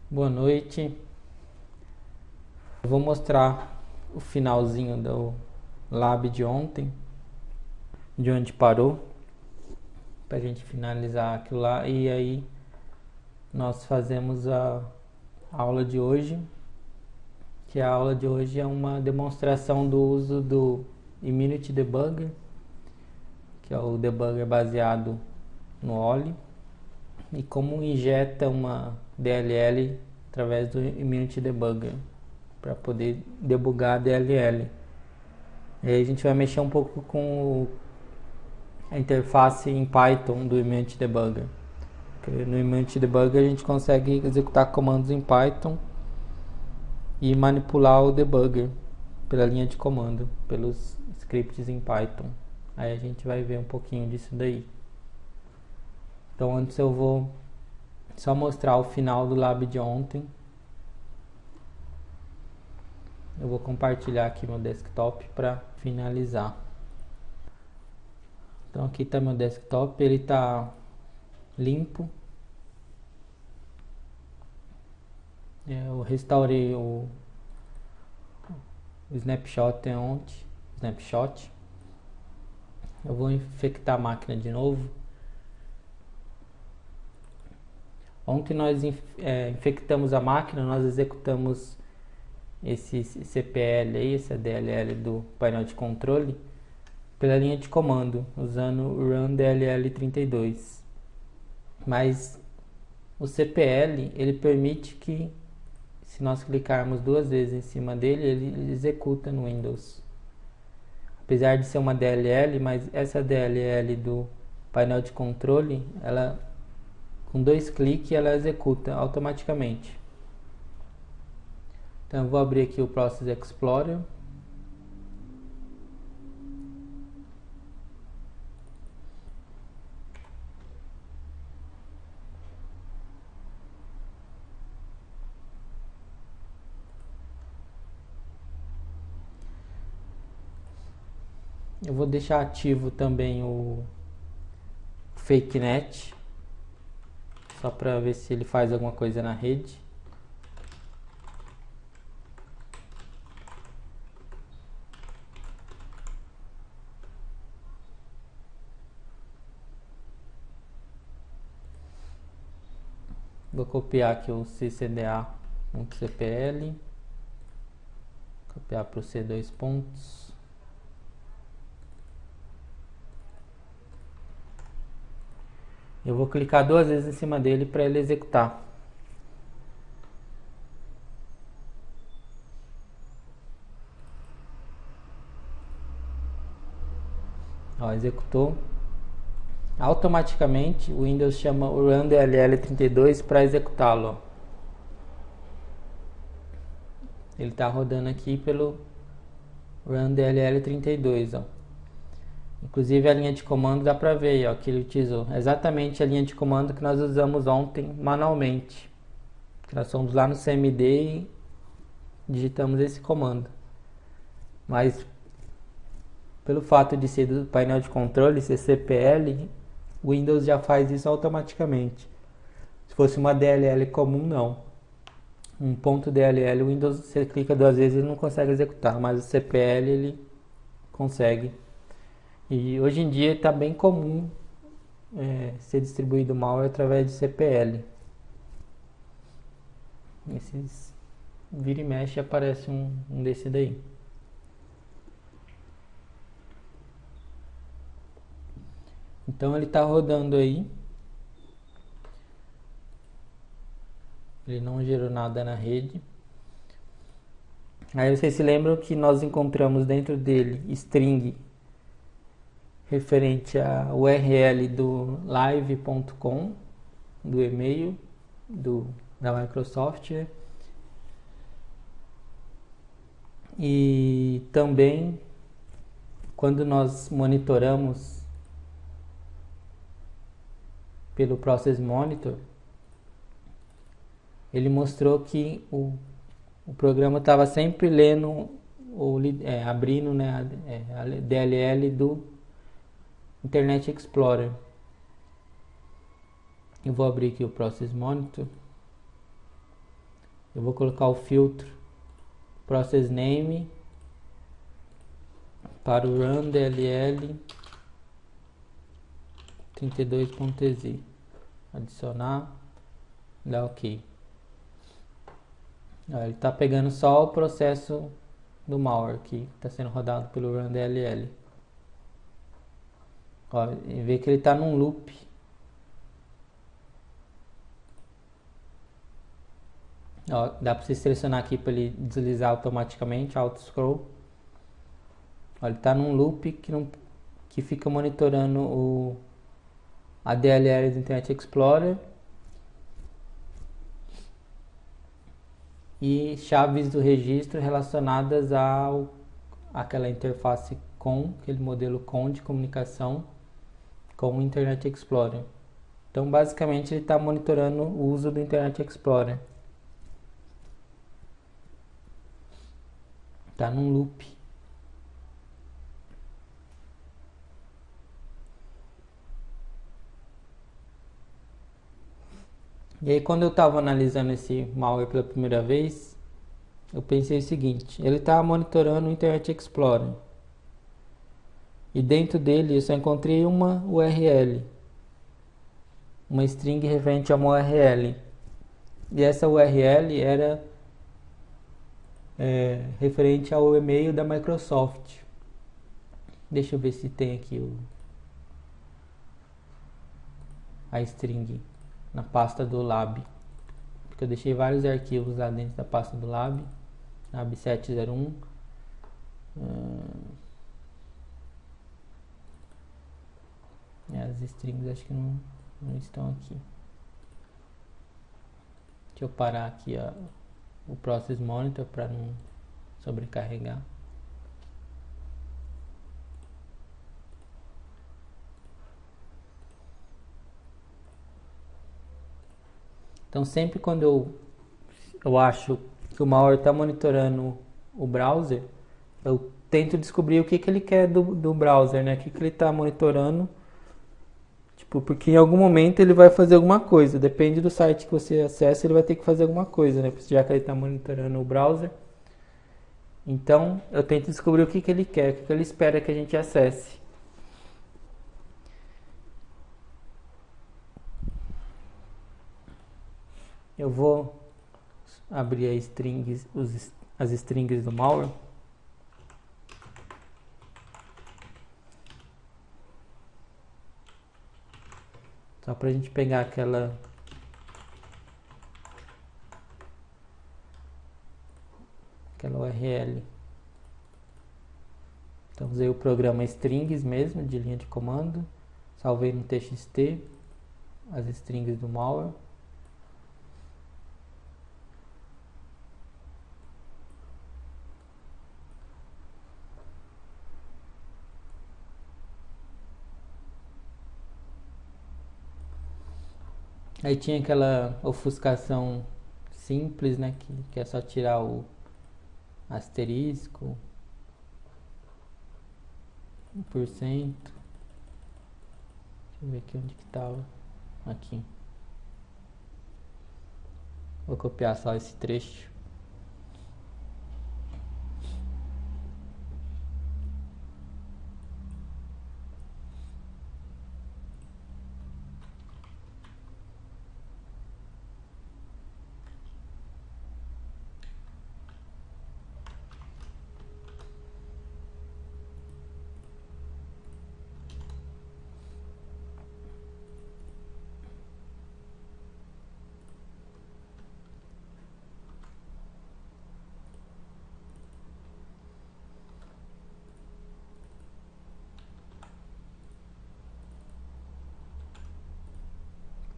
Boa noite. Eu vou mostrar o finalzinho do lab de ontem, de onde parou, para a gente finalizar aquilo lá. E aí nós fazemos a aula de hoje, que a aula de hoje é uma demonstração do uso do Immunity Debugger, que é o debugger baseado no OLI, e como injeta uma DLL através do Immunity Debugger para poder debugar a DLL. E aí a gente vai mexer um pouco com a interface em Python do Immunity Debugger. Porque no Immunity Debugger a gente consegue executar comandos em Python e manipular o debugger pela linha de comando, pelos scripts em Python. Aí a gente vai ver um pouquinho disso daí. Então antes eu vou só mostrar o final do lab de ontem. Eu vou compartilhar aqui meu desktop para finalizar. Então aqui está meu desktop, ele está limpo. Eu restaurei o snapshot ontem. Snapshot. Eu vou infectar a máquina de novo. Ontem nós infectamos a máquina, nós executamos esse CPL aí, essa DLL do painel de controle pela linha de comando, usando o run DLL32. Mas o CPL, ele permite que, se nós clicarmos duas vezes em cima dele, ele executa no Windows. Apesar de ser uma DLL, mas essa DLL do painel de controle, ela com dois cliques ela executa automaticamente. Então eu vou abrir aqui o Process Explorer. Eu vou deixar ativo também o FakeNet, só para ver se ele faz alguma coisa na rede. Vou copiar aqui o ccda.cpl, copiar para o C2 pontos. Eu vou clicar duas vezes em cima dele para ele executar. Ó, executou. Automaticamente o Windows chama o run DLL32 para executá-lo. Ele está rodando aqui pelo run DLL32. Ó. Inclusive a linha de comando dá para ver ó, que ele utilizou exatamente a linha de comando que nós usamos ontem manualmente. Nós fomos lá no CMD e digitamos esse comando. Mas pelo fato de ser do painel de controle, ser CPL, o Windows já faz isso automaticamente. Se fosse uma DLL comum, não. Um ponto DLL, o Windows, você clica duas vezes e não consegue executar, mas o CPL ele consegue. E hoje em dia está bem comum ser distribuído malware através de CPL. Esses vira e mexe aparece um desse daí. Então ele está rodando aí. Ele não gerou nada na rede. Aí vocês se lembram que nós encontramos dentro dele string referente a URL do live.com, do e-mail da Microsoft. E também quando nós monitoramos pelo Process Monitor, ele mostrou que o programa estava sempre lendo ou abrindo, né, a DLL do Internet Explorer. Eu vou abrir aqui o Process Monitor. Eu vou colocar o filtro process name para o run DLL 32.exe. Adicionar, dá OK. Ele está pegando só o processo do malware que está sendo rodado pelo run DLL. E vê que ele está num loop. Dá para você selecionar aqui para ele deslizar automaticamente, auto scroll. Ele está num loop que fica monitorando a DLL do Internet Explorer e chaves do registro relacionadas àquela interface com, aquele modelo com de comunicação com o Internet Explorer. Então basicamente ele está monitorando o uso do Internet Explorer. Está num loop. E aí quando eu estava analisando esse malware pela primeira vez, eu pensei o seguinte: ele está monitorando o Internet Explorer. E dentro dele eu só encontrei uma URL. Uma string referente a uma URL. E essa URL era referente ao e-mail da Microsoft. Deixa eu ver se tem aqui a string na pasta do lab, porque eu deixei vários arquivos lá dentro da pasta do lab 701. As strings acho que não estão aqui. Deixa eu parar aqui o Process Monitor para não sobrecarregar. Então sempre quando eu acho que o malware está monitorando o browser, eu tento descobrir o que ele quer do browser, né? O que ele está monitorando. Tipo, porque em algum momento ele vai fazer alguma coisa. Depende do site que você acessa, ele vai ter que fazer alguma coisa, né? Já que ele está monitorando o browser. Então eu tento descobrir o que ele quer, o que ele espera que a gente acesse. Eu vou abrir as strings do malware. Só para a gente pegar aquela URL. Então usei o programa strings mesmo, de linha de comando. Salvei no TXT as strings do malware. Aí tinha aquela ofuscação simples, né? Que é só tirar o asterisco, 1%. Deixa eu ver aqui onde que estava. Aqui. Vou copiar só esse trecho.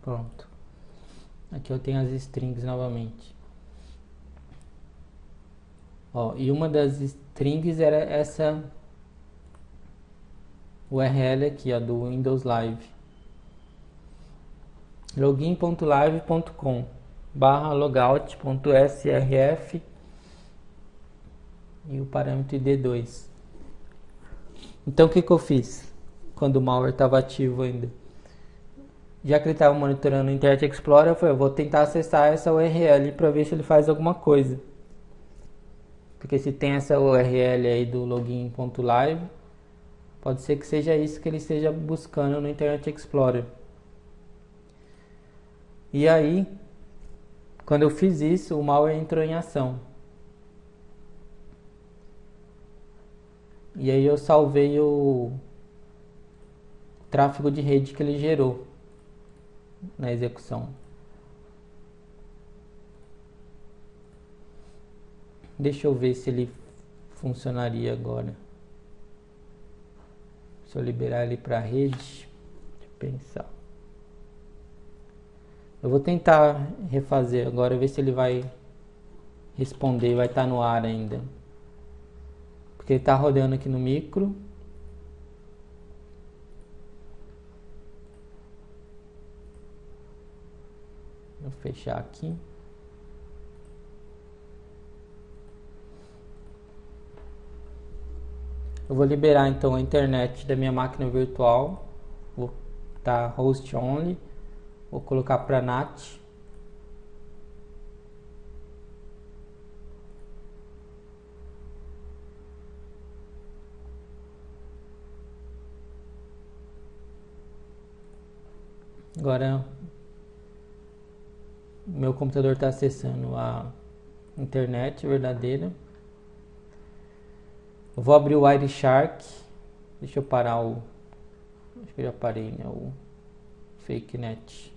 Pronto. Aqui eu tenho as strings novamente. E uma das strings era essa URL aqui, do Windows Live. login.live.com/logout.srf e o parâmetro ID2. Então o que eu fiz quando o malware estava ativo ainda? Já que ele estava monitorando o Internet Explorer, eu falei, eu vou tentar acessar essa URL para ver se ele faz alguma coisa. Porque se tem essa URL aí do login.live, pode ser que seja isso que ele esteja buscando no Internet Explorer. E aí, quando eu fiz isso, o malware entrou em ação. E aí eu salvei o tráfego de rede que ele gerou na execução. Deixa eu ver se ele funcionaria agora. Se eu liberar ele para a rede, deixa eu pensar. Eu vou tentar refazer agora, ver se ele vai responder, vai estar no ar ainda. Porque ele está rodando aqui no micro. Vou fechar aqui. Eu vou liberar então a internet da minha máquina virtual. Vou estar host only. Vou colocar para NAT. Agora meu computador está acessando a internet verdadeira. Eu vou abrir o Wireshark. Deixa eu parar o... Acho que eu já parei, né? O FakeNet.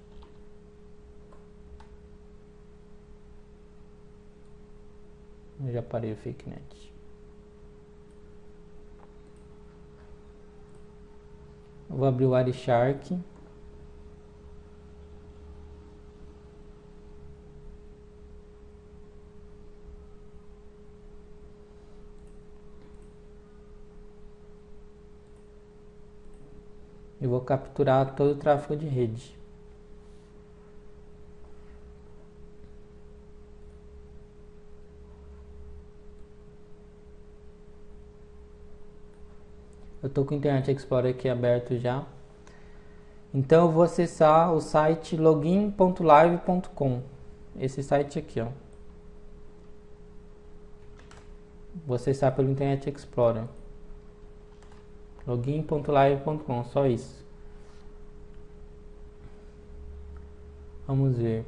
Eu já parei o FakeNet. Eu vou abrir o Wireshark. Eu vou capturar todo o tráfego de rede. Eu estou com o Internet Explorer aqui aberto já. Então eu vou acessar o site login.live.com. Esse site aqui, ó. Vou acessar pelo Internet Explorer. Login.live.com, só isso. Vamos ver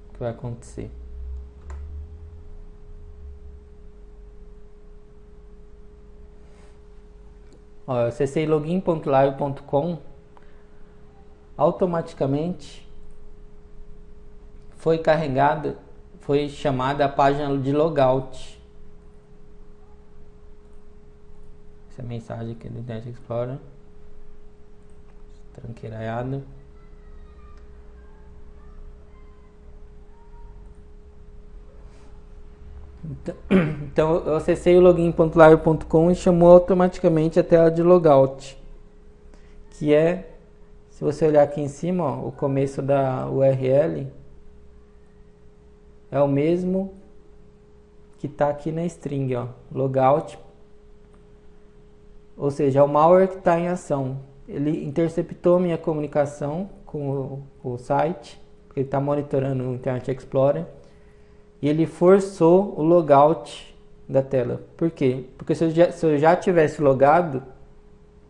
o que vai acontecer. Ó, eu acessei login.live.com. Automaticamente foi carregada, foi chamada a página de logout. Essa mensagem aqui do Internet Explorer. Tranqueiraiada. Então eu acessei o login.live.com e chamou automaticamente a tela de logout. Que é, se você olhar aqui em cima, ó, o começo da URL é o mesmo que está aqui na string, ó, logout. Ou seja, é o malware que está em ação. Ele interceptou minha comunicação com o site, porque ele está monitorando o Internet Explorer, e ele forçou o logout da tela. Por quê? Porque se eu já tivesse logado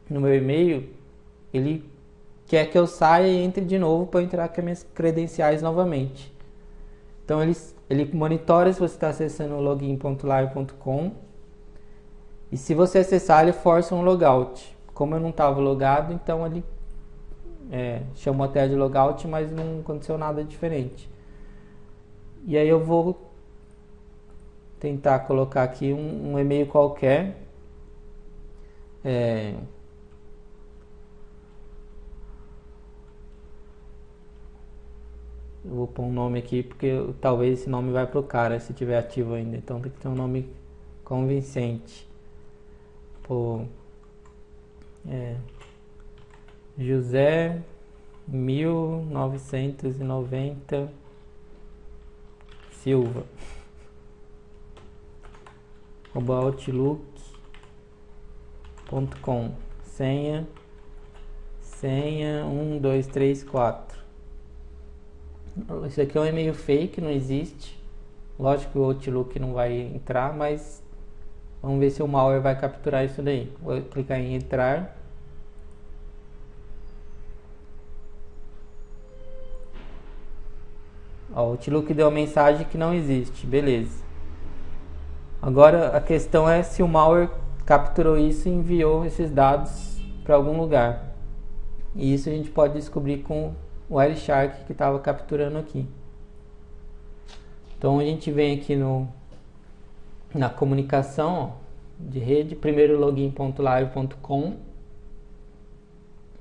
no meu e-mail, ele quer que eu saia e entre de novo para entrar com as minhas credenciais novamente. Então ele monitora se você está acessando o login.live.com, e se você acessar, ele força um logout. Como eu não estava logado, então ele chamou a tela de logout, mas não aconteceu nada diferente. E aí eu vou tentar colocar aqui um e-mail qualquer. Eu vou pôr um nome aqui porque talvez esse nome vai pro cara se tiver ativo ainda. Então tem que ter um nome convincente. Pô, José 1990 Silva @outlook.com. Senha 1, 2, 3, 4. Isso aqui é um e-mail fake, não existe. Lógico que o Outlook não vai entrar, mas vamos ver se o malware vai capturar isso daí. Vou clicar em entrar. Ó, o Outlook deu uma mensagem que não existe, beleza. Agora a questão é se o malware capturou isso e enviou esses dados para algum lugar. E isso a gente pode descobrir com o Wireshark que estava capturando aqui. Então a gente vem aqui na comunicação, ó, de rede, primeiro login.live.com,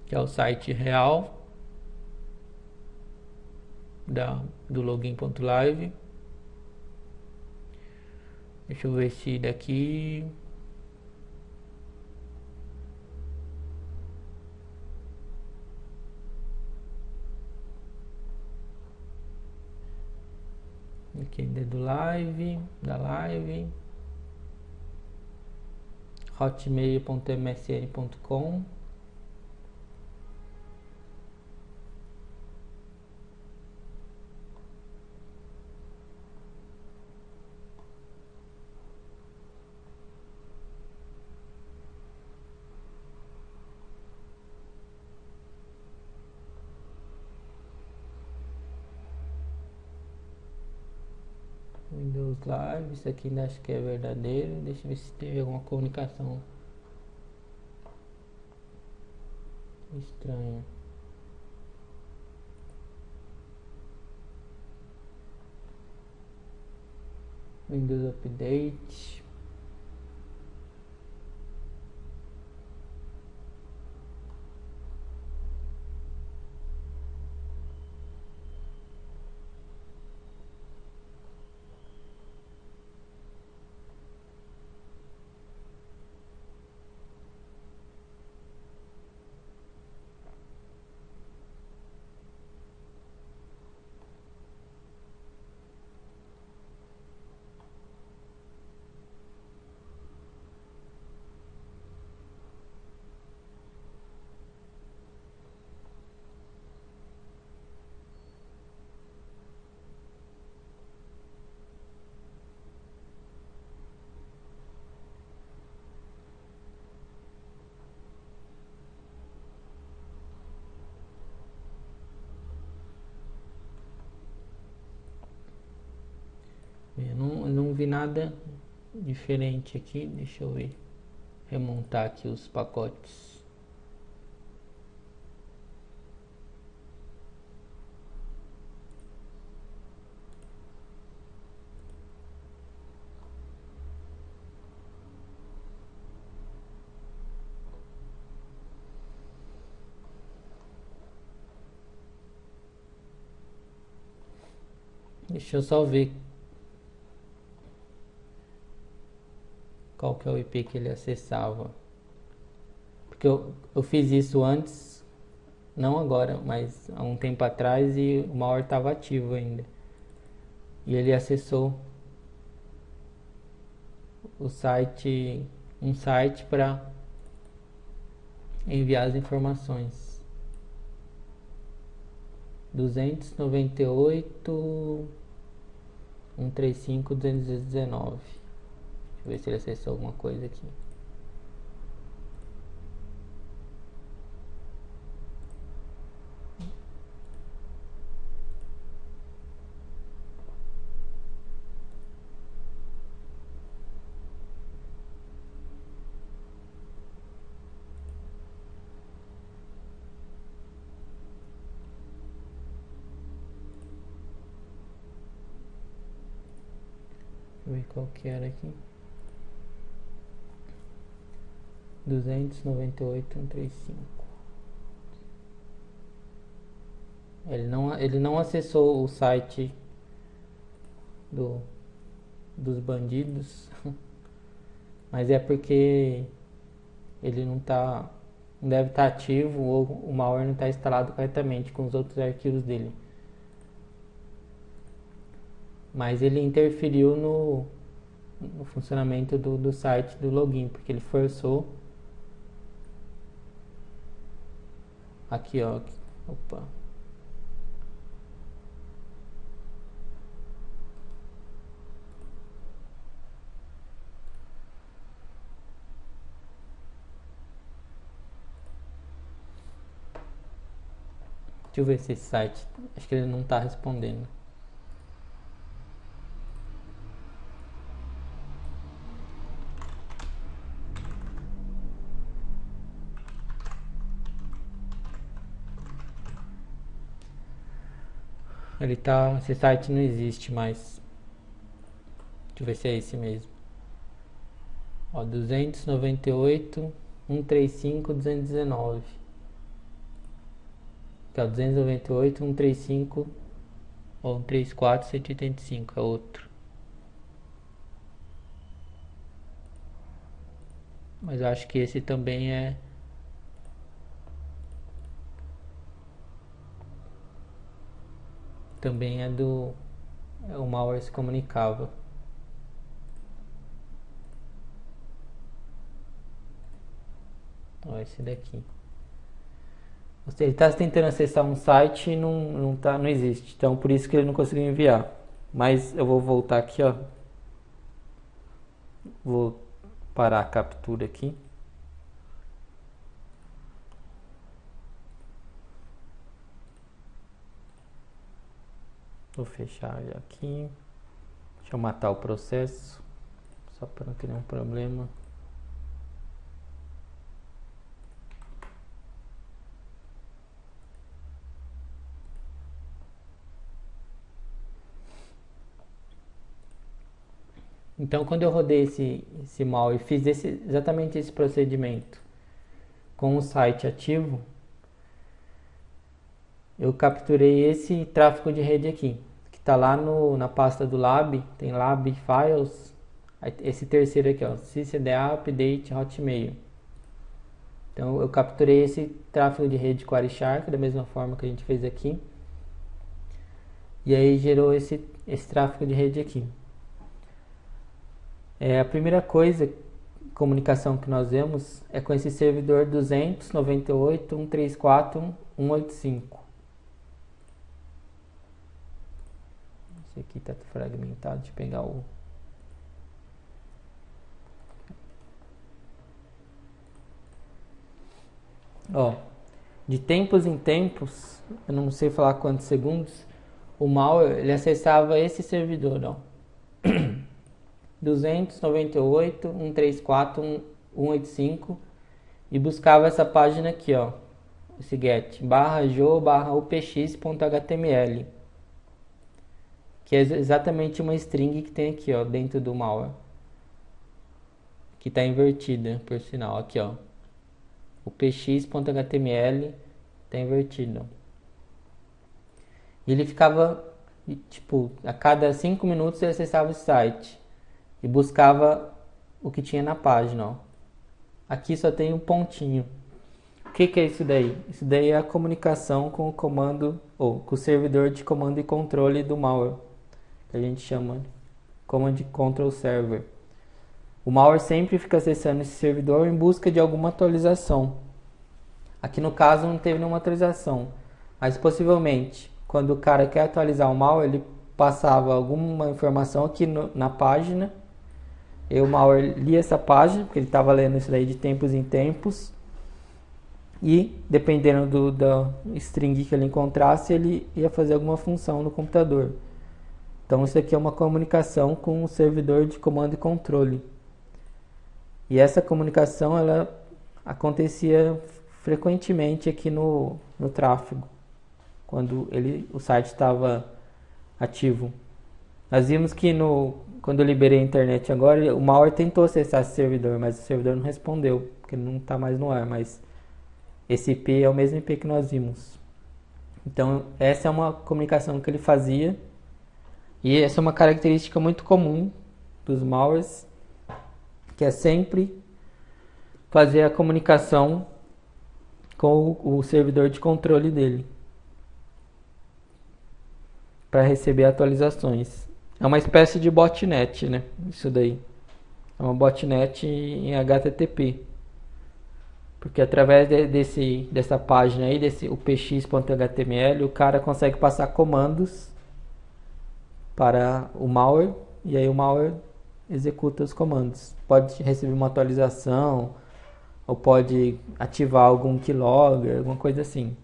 que é o site real do login.live. Deixa eu ver se daqui. Aqui do live, da live. hotmail.msn.com. Windows Live, isso aqui ainda acho que é verdadeiro. Deixa eu ver se teve alguma comunicação estranha. Windows Update. Eu não vi nada diferente aqui. Deixa eu ver. Remontar aqui os pacotes. Deixa eu só ver qual que é o IP que ele acessava. Porque eu fiz isso antes, não agora, mas há um tempo atrás, e o malware estava ativo ainda. E ele acessou o site, um site para enviar as informações. 298 135 219. Deixa eu ver se ele acessou alguma coisa aqui. Deixa eu ver qual que era aqui. 298 135. Ele não acessou o site dos bandidos, mas é porque ele não deve estar ativo, ou o malware não está instalado corretamente com os outros arquivos dele. Mas ele interferiu no funcionamento do site do login, porque ele forçou. Aqui, ó. Opa. Deixa eu ver se esse site, acho que ele não está respondendo. Ele tá, esse site não existe mais. Deixa eu ver se é esse mesmo. Ó, 298 135 219. Que é o 298 135 ou 134 185, é outro. Mas eu acho que esse também é do o malware se comunicava. Ó, esse daqui. Ele está tentando acessar um site e não existe. Então por isso que ele não conseguiu enviar. Mas eu vou voltar aqui, ó. Vou parar a captura aqui. Vou fechar aqui. Deixa eu matar o processo. Só para não ter nenhum problema. Então, quando eu rodei esse malware e fiz exatamente esse procedimento com o site ativo, eu capturei esse tráfego de rede aqui, que está lá na pasta do lab, tem lab files, esse terceiro aqui, ó, ccda update hotmail. Então, eu capturei esse tráfego de rede com Wireshark, da mesma forma que a gente fez aqui, e aí gerou esse tráfego de rede aqui. A primeira comunicação que nós vemos é com esse servidor 298.134.185. Esse aqui está fragmentado, deixa eu pegar o... Ó, de tempos em tempos, eu não sei falar quantos segundos, o malware ele acessava esse servidor, ó. 298.134.185 e buscava essa página aqui, ó, esse get /jo/upx.html, que é exatamente uma string que tem aqui, ó, dentro do malware, que está invertida, por sinal, aqui, ó, upx.html está invertido. E ele ficava, tipo, a cada 5 minutos ele acessava o site e buscava o que tinha na página, ó. Aqui só tem um pontinho. O que é isso daí? Isso daí é a comunicação com o comando, ou com o servidor de comando e controle do malware, que a gente chama Command Control Server. O malware sempre fica acessando esse servidor em busca de alguma atualização. Aqui no caso não teve nenhuma atualização, mas possivelmente quando o cara quer atualizar o malware, ele passava alguma informação aqui na página. E o malware lia essa página, porque ele estava lendo isso daí de tempos em tempos. E, dependendo da string que ele encontrasse, ele ia fazer alguma função no computador. Então, isso aqui é uma comunicação com o servidor de comando e controle. E essa comunicação, ela acontecia frequentemente aqui no tráfego, quando o site estava ativo. Nós vimos que quando eu liberei a internet agora, o malware tentou acessar esse servidor, mas o servidor não respondeu, porque não está mais no ar, mas esse IP é o mesmo IP que nós vimos. Então, essa é uma comunicação que ele fazia, e essa é uma característica muito comum dos malwares, que é sempre fazer a comunicação com o servidor de controle dele, para receber atualizações. É uma espécie de botnet, né? Isso daí. É uma botnet em HTTP. Porque através dessa página aí, desse upx.html, o cara consegue passar comandos para o malware, e aí o malware executa os comandos. Pode receber uma atualização, ou pode ativar algum keylogger, alguma coisa assim.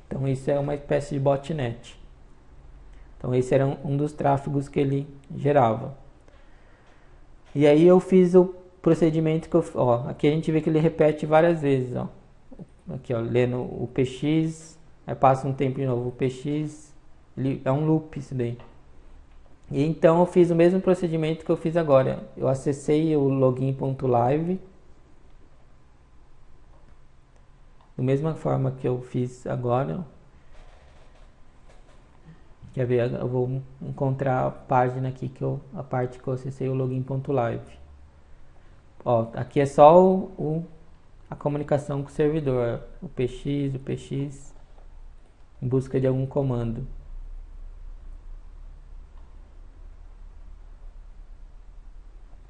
Então isso é uma espécie de botnet. Então esse era um dos tráfegos que ele gerava. E aí eu fiz o procedimento que aqui a gente vê que ele repete várias vezes, ó. Aqui, ó, lendo o PX, aí passa um tempo de novo o PX, é um loop isso daí. E então eu fiz o mesmo procedimento que eu fiz agora. Eu acessei o login.live da mesma forma que eu fiz agora. Quer ver? Eu vou encontrar a página aqui a parte que eu acessei o login.live. Ó, aqui é só a comunicação com o servidor, o PX, em busca de algum comando.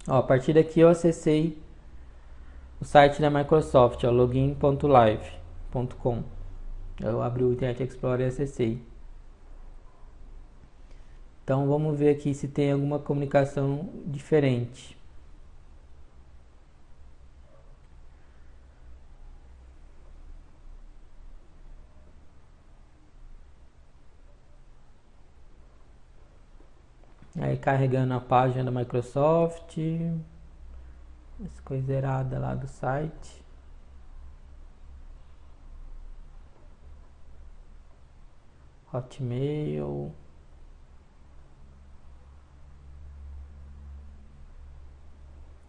Ó, a partir daqui eu acessei o site da Microsoft, login.live.com. Eu abri o Internet Explorer e acessei. Então vamos ver aqui se tem alguma comunicação diferente. Aí carregando a página da Microsoft. Essa coisa errada lá do site. Hotmail.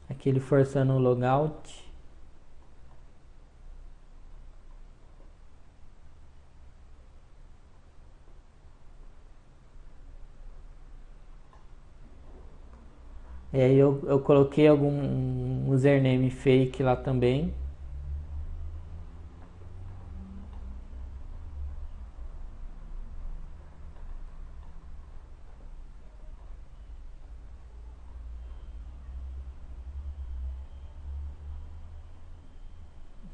Aqui ele forçando o logout. E aí eu coloquei algum username fake lá também.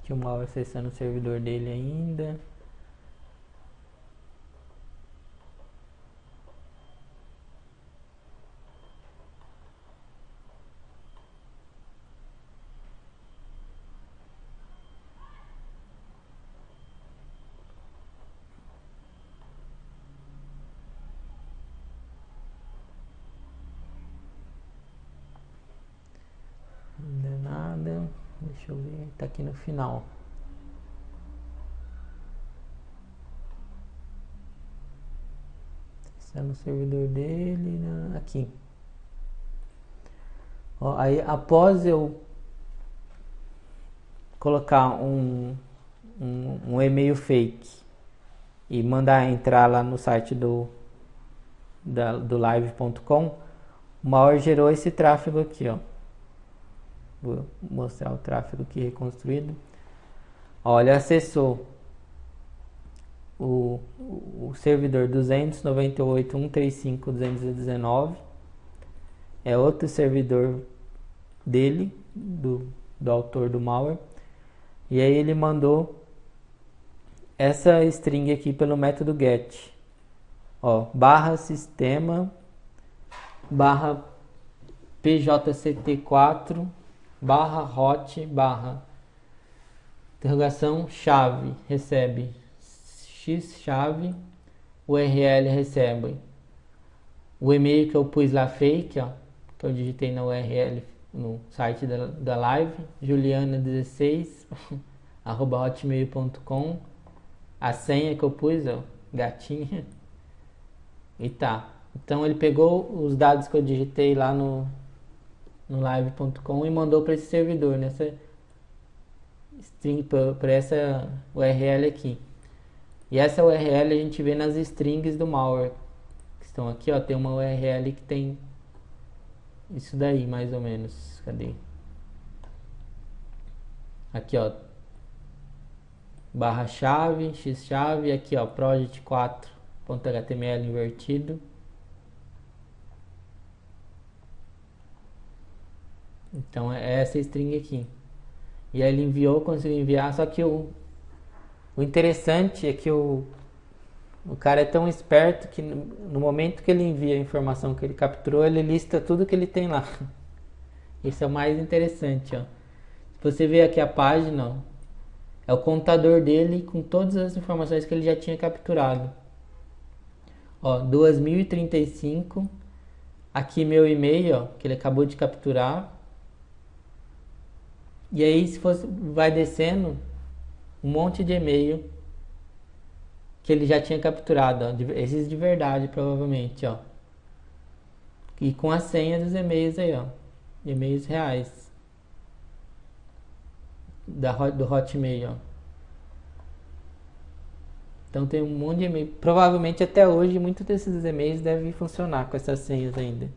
Tinha uma hora acessando o servidor dele ainda. Não deu nada. Deixa eu ver. Tá aqui no final. Está no servidor dele. Aqui. Ó, aí após eu colocar um e-mail fake e mandar entrar lá no site do live.com, o malware gerou esse tráfego aqui, ó. Vou mostrar o tráfego aqui reconstruído. Olha, acessou o servidor 298.135.219. É outro servidor dele, do autor do malware. E aí ele mandou essa string aqui pelo método get. Ó, /sistema /pjct4 /hot interrogação chave recebe x chave, URL recebe o e-mail que eu pus lá fake, ó, que eu digitei na URL no site da live, juliana16 @hotmail.com, a senha que eu pus, ó, gatinha, e tá. Então ele pegou os dados que eu digitei lá no live.com e mandou para esse servidor, nessa string, para essa URL aqui. E essa URL a gente vê nas strings do malware que estão aqui, ó. Tem uma URL que tem isso daí, mais ou menos. Cadê? Aqui, ó, /chave, x-chave, aqui, ó, project4.html invertido. Então é essa string aqui. E aí ele enviou, conseguiu enviar, só que o interessante é que o cara é tão esperto que no momento que ele envia a informação que ele capturou, ele lista tudo que ele tem lá. Isso é o mais interessante, ó. Se você ver aqui a página, ó, É o computador dele com todas as informações que ele já tinha capturado. Ó, 2035. Aqui meu e-mail, ó, que ele acabou de capturar. E aí se fosse, vai descendo um monte de e-mail que ele já tinha capturado, ó, esses de verdade provavelmente, ó. E com a senha dos e-mails aí, ó. E-mails reais. Do Hotmail, ó. Então tem um monte de e-mail. Provavelmente até hoje muitos desses e-mails devem funcionar com essas senhas ainda.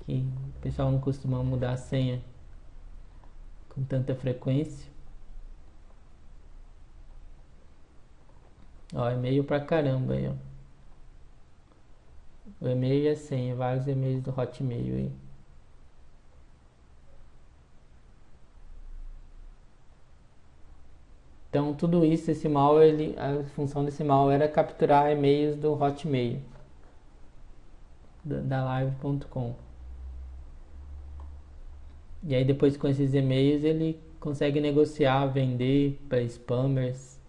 Que o pessoal não costuma mudar a senha com tanta frequência. Ó, e-mail pra caramba aí, ó. O e-mail e a senha, vários e-mails do Hotmail aí. Então tudo isso, esse malware, a função desse malware era capturar e-mails do Hotmail, da live.com. E aí depois com esses e-mails ele consegue negociar, vender para spammers,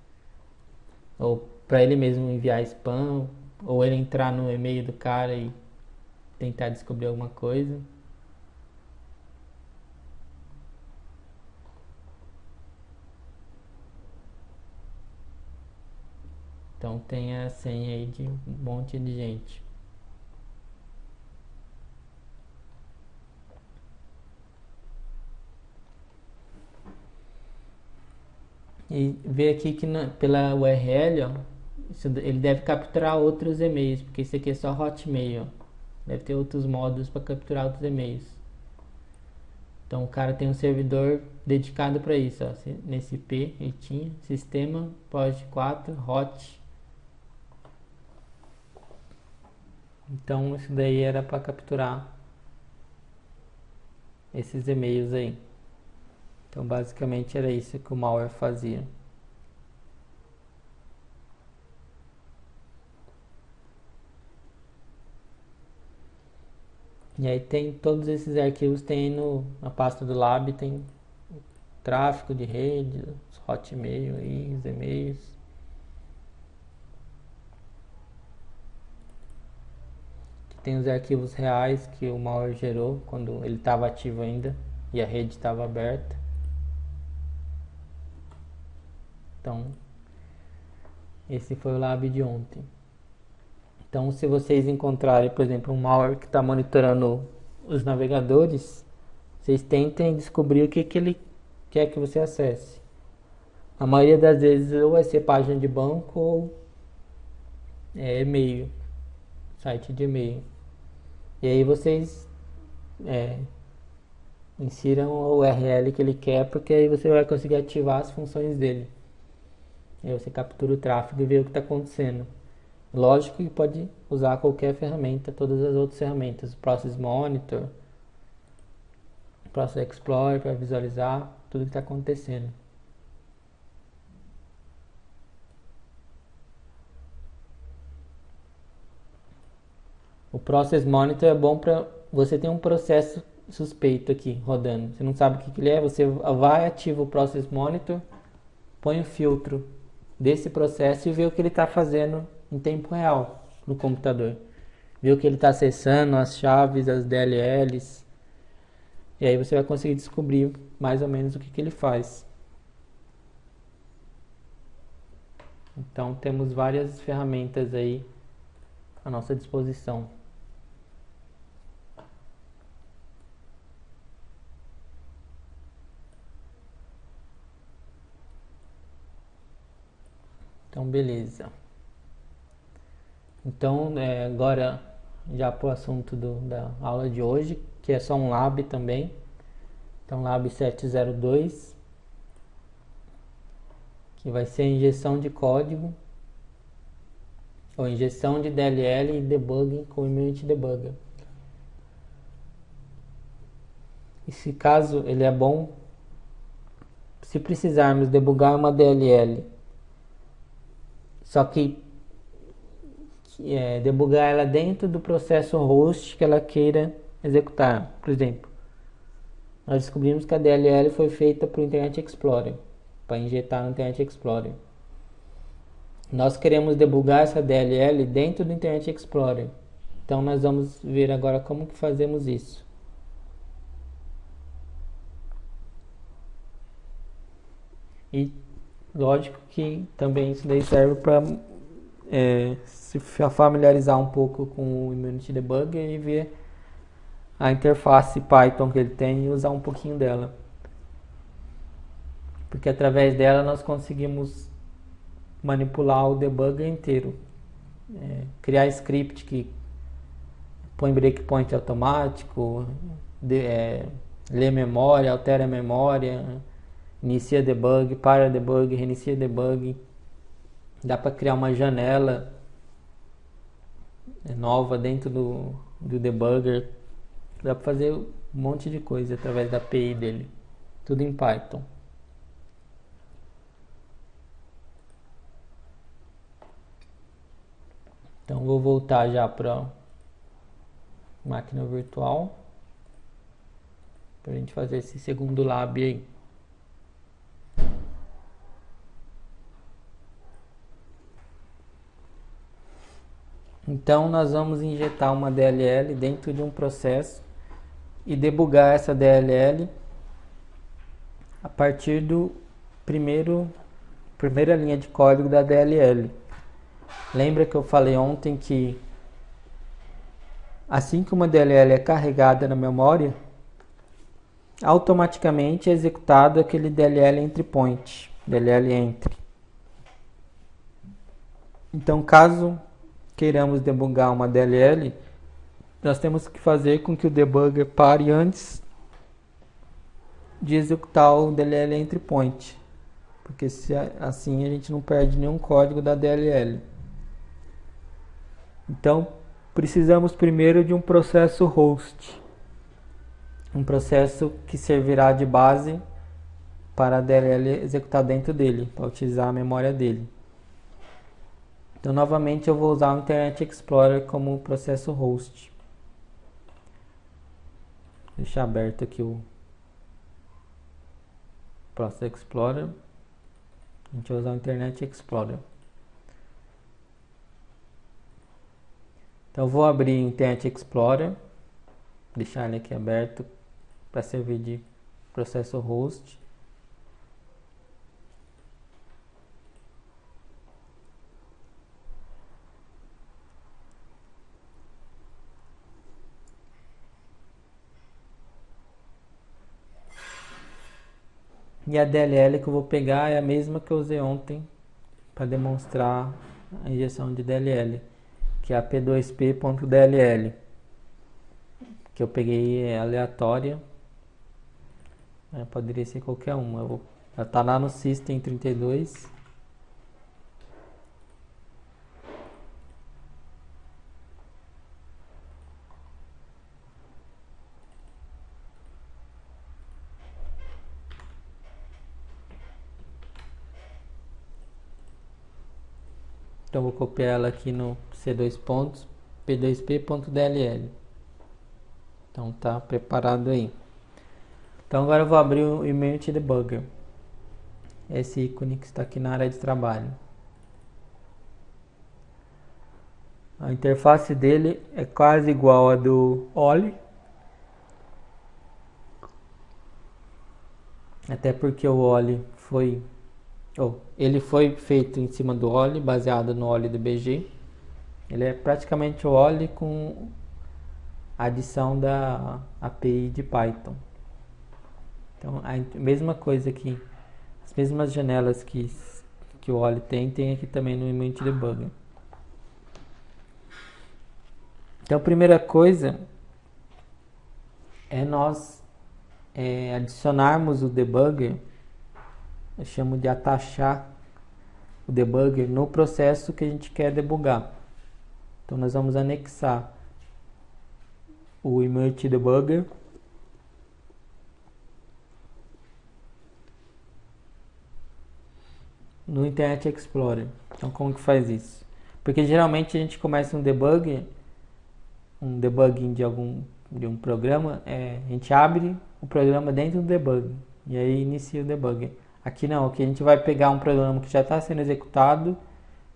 ou para ele mesmo enviar spam, ou ele entrar no e-mail do cara e tentar descobrir alguma coisa. Então tem a senha aí de um monte de gente. E vê aqui que pela URL, ó, ele deve capturar outros e-mails, porque isso aqui é só Hotmail, ó. Deve ter outros modos para capturar outros e-mails. Então o cara tem um servidor dedicado para isso, ó. Nesse IP ele tinha sistema pod 4 hot. Então isso daí era para capturar esses e-mails aí. Então basicamente era isso que o malware fazia. E aí tem todos esses arquivos, tem na pasta do lab, tem tráfego de rede, os Hotmail aí, os e-mails. Tem os arquivos reais que o malware gerou quando ele estava ativo ainda e a rede estava aberta. Então, esse foi o lab de ontem. Então, se vocês encontrarem, por exemplo, um malware que está monitorando os navegadores, vocês tentem descobrir o que ele quer que você acesse. A maioria das vezes ou vai ser página de banco ou e-mail, site de e-mail. E aí vocês insiram o URL que ele quer, porque aí você vai conseguir ativar as funções dele. E aí você captura o tráfego e vê o que está acontecendo. Lógico que pode usar qualquer ferramenta, todas as outras ferramentas, Process Monitor, Process Explorer para visualizar tudo que está acontecendo. O Process Monitor é bom para você ter um processo suspeito aqui rodando. Você não sabe o que ele é, você vai, ativa o Process Monitor, põe o filtro desse processo e vê o que ele está fazendo em tempo real no computador. Vê o que ele está acessando, as chaves, as DLLs. E aí você vai conseguir descobrir mais ou menos o que ele faz. Então temos várias ferramentas aí à nossa disposição. Então beleza. Então agora já para o assunto da aula de hoje, que é só um lab também. Então lab 702, que vai ser injeção de código ou injeção de DLL e debugging com Immunity Debugger. Esse caso ele é bom se precisarmos debugar uma DLL, só que debugar ela dentro do processo host que ela queira executar. Por exemplo, nós descobrimos que a DLL foi feita para o Internet Explorer. para injetar no Internet Explorer. Nós queremos debugar essa DLL dentro do Internet Explorer. Então nós vamos ver agora como que fazemos isso. E lógico que também isso daí serve para se familiarizar um pouco com o Immunity Debugger e ver a interface Python que ele tem e usar um pouquinho dela. Porque através dela nós conseguimos manipular o debugger inteiro. Criar script que põe breakpoint automático, lê memória, altera a memória, inicia debug, para debug, reinicia debug. Dá para criar uma janela nova dentro do debugger. Dá para fazer um monte de coisa através da API dele. Tudo em Python. Então vou voltar já para máquina virtual para a gente fazer esse segundo lab aí. Então nós vamos injetar uma DLL dentro de um processo e debugar essa DLL a partir do primeira linha de código da DLL. Lembra que eu falei ontem que assim que uma DLL é carregada na memória, automaticamente é executado aquele DLL entry point, DLL entry. Então, caso queiramos debugar uma DLL, nós temos que fazer com que o debugger pare antes de executar o DLL entry point, porque assim a gente não perde nenhum código da DLL. Então, precisamos primeiro de um processo host, um processo que servirá de base para a DLL executar dentro dele, para utilizar a memória dele. Então, novamente, eu vou usar o Internet Explorer como processo host. Vou deixar aberto aqui o Process Explorer. A gente vai usar o Internet Explorer. Então, eu vou abrir o Internet Explorer, deixar ele aqui aberto para servir de processo host. E a DLL que eu vou pegar é a mesma que eu usei ontem para demonstrar a injeção de DLL, que é a p2p.dll, que eu peguei aleatória, poderia ser qualquer uma. Ela está lá no System32. Então vou copiar ela aqui no C2 pontos, p2p.dll. Então tá preparado aí. Então agora eu vou abrir o Immunity Debugger. Esse ícone que está aqui na área de trabalho. A interface dele é quase igual a do Oli. Até porque o Oli ele foi feito em cima do Oli, baseado no Oli DBG. Ele é praticamente o Oli com a adição da API de Python. Então, a mesma coisa aqui, as mesmas janelas que o Oli tem aqui também no Immunity Debugger. Então, a primeira coisa é nós adicionarmos o debugger. Eu chamo de atachar o debugger no processo que a gente quer debugar. Então nós vamos anexar o Immunity Debugger no Internet Explorer. Então como que faz isso? Porque geralmente a gente começa um debugging de um programa, a gente abre o programa dentro do debug e aí inicia o debugger. Aqui não, aqui a gente vai pegar um programa que já está sendo executado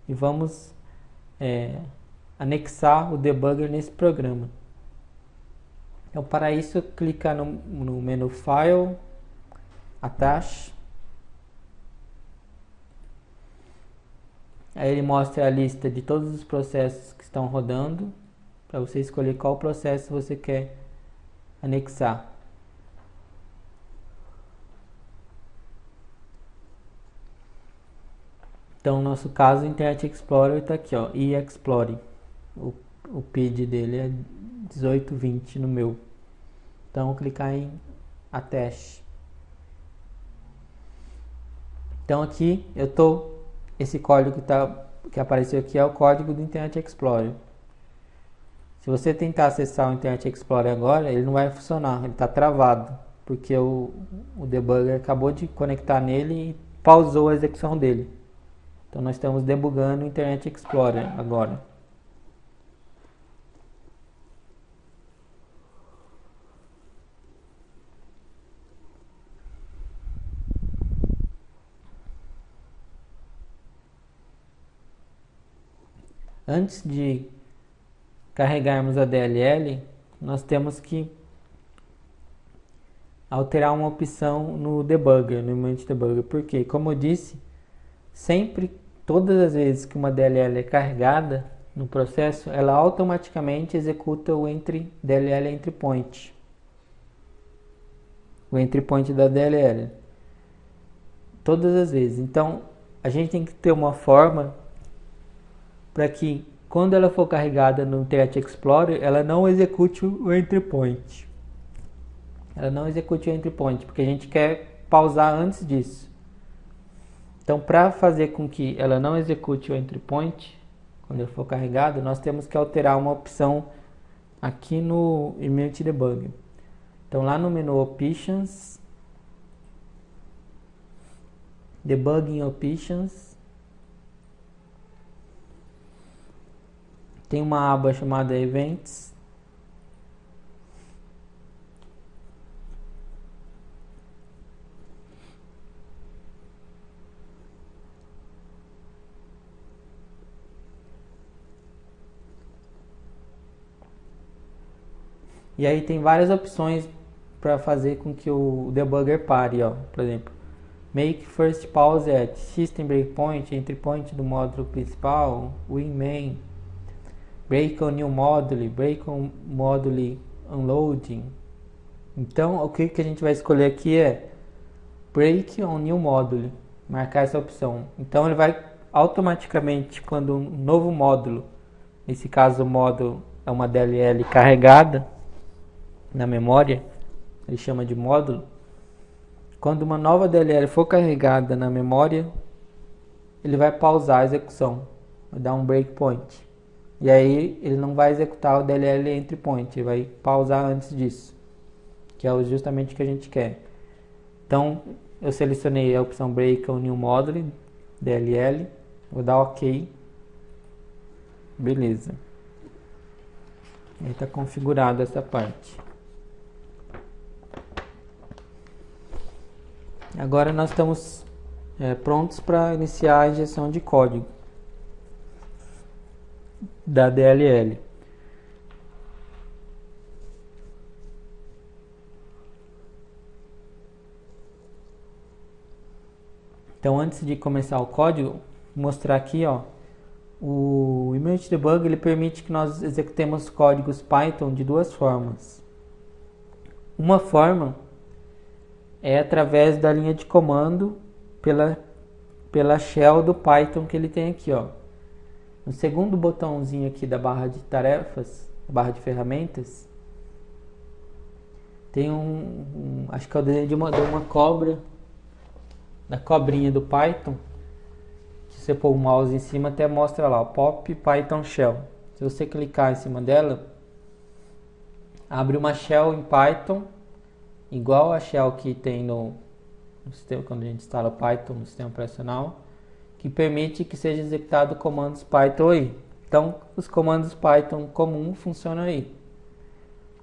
e vamos anexar o debugger nesse programa. Então, para isso, clica no menu File, Attach. Aí ele mostra a lista de todos os processos que estão rodando, para você escolher qual processo você quer anexar. Então, no nosso caso, o Internet Explorer está aqui, ó, eExplore. O PID dele é 1820 no meu. Então, vou clicar em Attach. Então, aqui esse código que apareceu aqui é o código do Internet Explorer. Se você tentar acessar o Internet Explorer agora, ele não vai funcionar, ele está travado, porque o debugger acabou de conectar nele e pausou a execução dele. Então nós estamos debugando o Internet Explorer agora. Antes de carregarmos a DLL, nós temos que alterar uma opção no debugger, no Image Debugger. Porque, como eu disse, todas as vezes que uma DLL é carregada no processo, ela automaticamente executa o DLL entry point. O entry point da DLL. Todas as vezes. Então, a gente tem que ter uma forma para que, quando ela for carregada no Internet Explorer, ela não execute o entry point. Ela não execute o entry point, porque a gente quer pausar antes disso. Então, para fazer com que ela não execute o entry point, quando ele for carregado, nós temos que alterar uma opção aqui no Image Debugger. Então, lá no menu Options, Debugging Options, tem uma aba chamada Events. E aí tem várias opções para fazer com que o debugger pare, ó. Por exemplo, Make First Pause at System Breakpoint, Entry Point do módulo principal, WinMain, Break on New Module, Break on Module Unloading. Então, o que a gente vai escolher aqui é Break on New Module, marcar essa opção. Então, ele vai automaticamente, quando um novo módulo, nesse caso o módulo é uma DLL carregada na memória, ele chama de módulo. Quando uma nova DLL for carregada na memória, ele vai pausar a execução, vai dar um breakpoint. E aí ele não vai executar o DLL entry point, ele vai pausar antes disso, que é justamente o que a gente quer. Então eu selecionei a opção Break on New Module, DLL, vou dar OK, beleza. Aí está configurada essa parte. Agora nós estamos prontos para iniciar a injeção de código da DLL. Então, antes de começar o código, vou mostrar aqui, ó, o Image Debug ele permite que nós executemos códigos Python de duas formas. Uma forma é através da linha de comando pela shell do Python que ele tem aqui, ó. No segundo botãozinho aqui da barra de tarefas, barra de ferramentas, tem acho que é o desenho de uma cobra, da cobrinha do Python. Se você pôr o mouse em cima, até mostra lá, Pop Python Shell. Se você clicar em cima dela, abre uma shell em Python, igual a shell que tem no sistema, quando a gente instala Python no sistema operacional, que permite que seja executado comandos Python aí. Então, os comandos Python comum funcionam aí.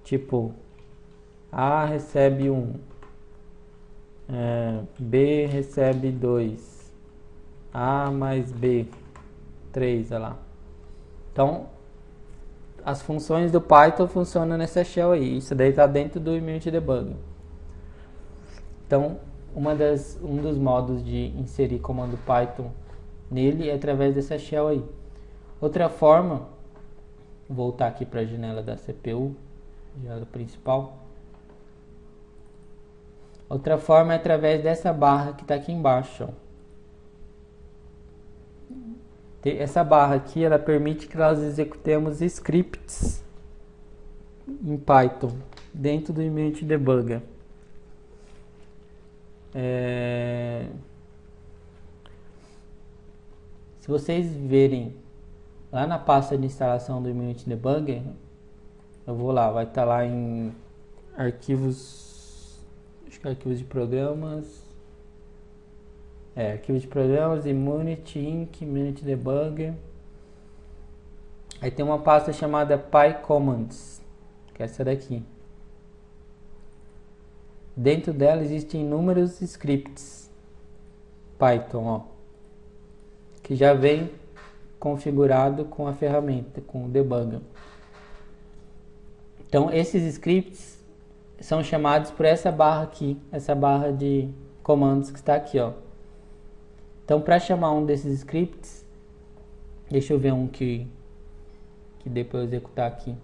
Tipo, recebe B recebe 2, A mais B, 3, olha lá. Então, as funções do Python funcionam nessa shell aí. Isso daí está dentro do Immunity Debugger. Então, um dos modos de inserir comando Python nele é através dessa shell aí. Outra forma, vou voltar aqui para a janela da CPU, janela principal. Outra forma é através dessa barra que está aqui embaixo. Ó. Essa barra aqui, ela permite que nós executemos scripts em Python dentro do Immunity Debugger. Se vocês verem lá na pasta de instalação do Immunity Debugger, eu vou lá, vai estar lá em arquivos, acho que é arquivos de programas. Arquivo de programas, Immunity Inc, Immunity Debugger. Aí tem uma pasta chamada PyCommands, que é essa daqui. Dentro dela existem inúmeros scripts Python, ó, que já vem configurado com a ferramenta, com o debugger. Então esses scripts são chamados por essa barra aqui, essa barra de comandos que está aqui, ó. Então, para chamar um desses scripts, deixa eu ver um que dê para eu executar aqui.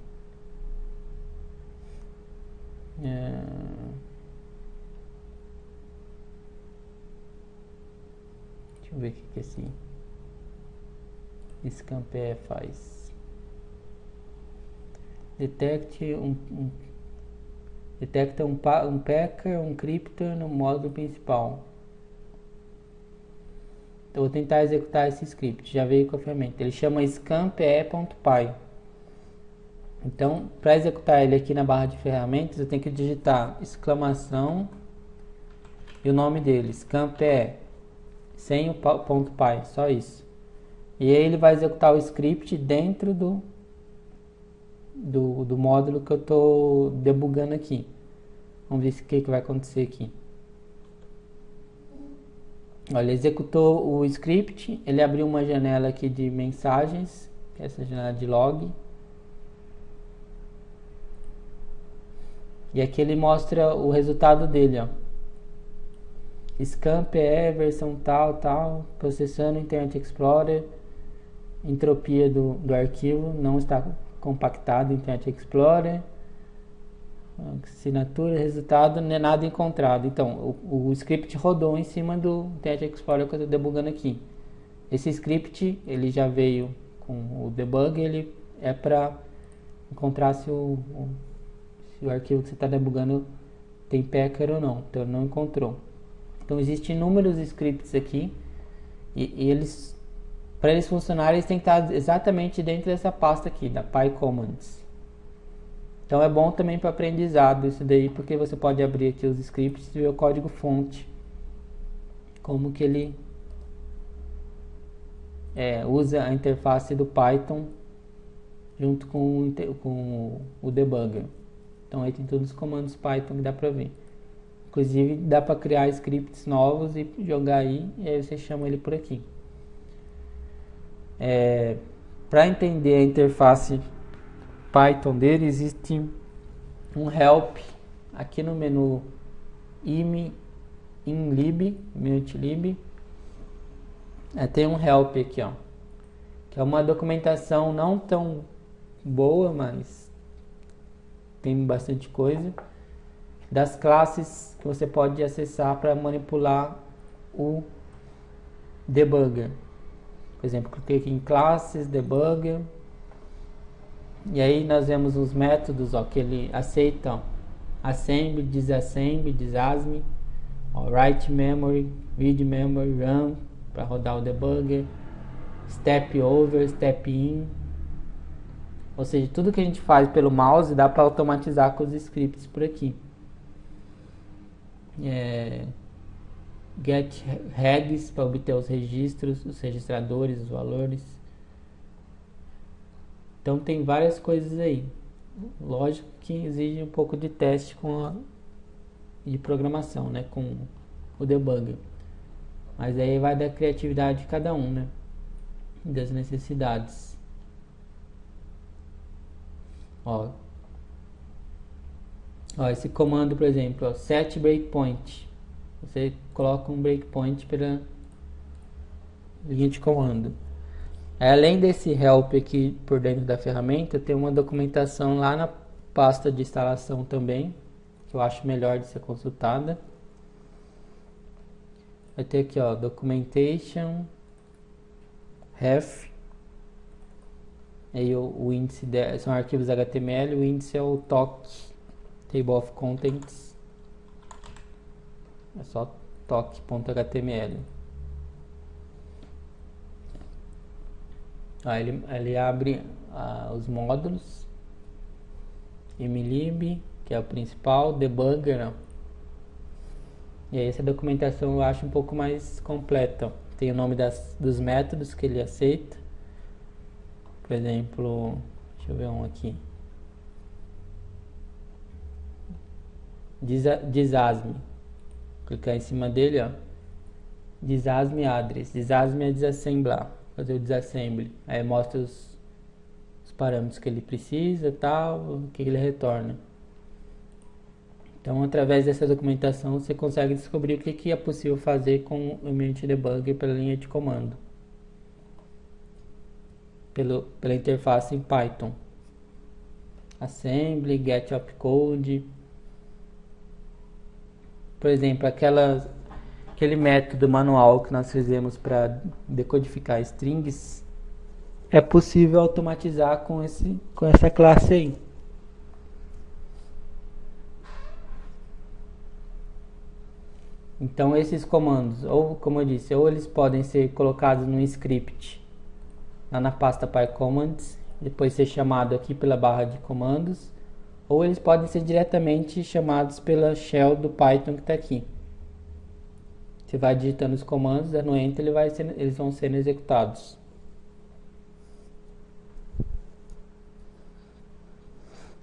Deixa eu ver o que esse scanpy faz. Detecta um packer, um crypto no módulo principal. Eu vou tentar executar esse script, já veio com a ferramenta. Ele chama scanpe.py. Então, para executar ele aqui na barra de ferramentas, eu tenho que digitar exclamação e o nome dele, scanpe, sem o .py, só isso. E aí ele vai executar o script dentro do módulo que eu estou debugando aqui. Vamos ver o que vai acontecer aqui. Olha, ele executou o script, ele abriu uma janela aqui de mensagens, que é essa janela de log. E aqui ele mostra o resultado dele, ó. Scan PE, versão tal, processando Internet Explorer, entropia do arquivo, não está compactado Internet Explorer. Assinatura, resultado, não é nada encontrado. Então, o script rodou em cima do Internet Explorer que eu estou debugando aqui. Esse script, ele já veio com o debug, ele é para encontrar se o arquivo que você está debugando tem packer ou não. Então, ele não encontrou. Então, existem inúmeros scripts aqui e eles, para eles funcionarem, eles têm que estar exatamente dentro dessa pasta aqui, da PyCommands. Então é bom também para aprendizado isso daí, porque você pode abrir aqui os scripts e ver o código fonte, como que ele usa a interface do Python junto com o debugger. Então aí tem todos os comandos Python que dá para ver. Inclusive dá para criar scripts novos e jogar aí, e aí você chama ele por aqui. Para entender a interface Python dele, existe um help aqui no menu imlib, MunityLib. Tem um help aqui, ó, que é uma documentação não tão boa, mas tem bastante coisa, das classes que você pode acessar para manipular o debugger. Por exemplo, cliquei aqui em classes, debugger, e aí nós vemos os métodos, ó, que ele aceita, ó, assembly, disassembly, disasm, ó, write memory, read memory, run, para rodar o debugger, step over, step in. Ou seja, tudo que a gente faz pelo mouse dá para automatizar com os scripts por aqui. Get regs para obter os registros, os registradores, os valores. Então tem várias coisas aí. Lógico que exige um pouco de teste de programação, né? Com o debugger. Mas aí vai da criatividade de cada um, né? Das necessidades. Ó, esse comando, por exemplo, ó, set breakpoint. Você coloca um breakpoint pela linha de comando. Além desse help aqui por dentro da ferramenta, tem uma documentação lá na pasta de instalação também, que eu acho melhor de ser consultada. Vai ter aqui, ó, documentation, ref, aí o índice são arquivos HTML, o índice é o TOC, Table of Contents, é só toc.html. Ele abre os módulos, mlib, que é o principal, debugger, não. E aí essa documentação eu acho um pouco mais completa. Tem o nome dos métodos que ele aceita. Por exemplo, deixa eu ver um aqui. Disasme. Clicar em cima dele, ó. Disasme address. Disasme é desassemblar. Fazer o disassembly. Aí mostra os parâmetros que ele precisa e tal, o que ele retorna. Então, através dessa documentação, você consegue descobrir o que é possível fazer com o Immunity Debugger pela linha de comando. Pela interface em Python. Assembly, get opcode. Por exemplo, aquele método manual que nós fizemos para decodificar strings, é possível automatizar com essa classe aí. Então esses comandos, ou como eu disse, ou eles podem ser colocados no script lá na pasta pycommands, depois ser chamado aqui pela barra de comandos, ou eles podem ser diretamente chamados pela shell do Python que está aqui. Você vai digitando os comandos, dando enter, eles vão sendo executados.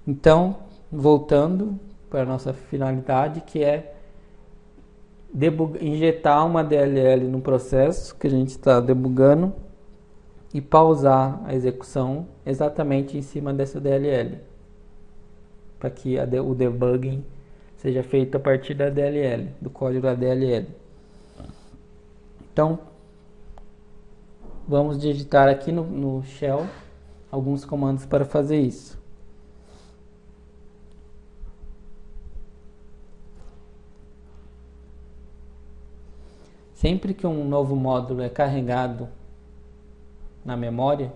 Então, voltando para a nossa finalidade, que é injetar uma DLL no processo que a gente está debugando e pausar a execução exatamente em cima dessa DLL, para que o debugging seja feito a partir da DLL, do código da DLL. Então, vamos digitar aqui no shell alguns comandos para fazer isso. Sempre que um novo módulo é carregado na memória,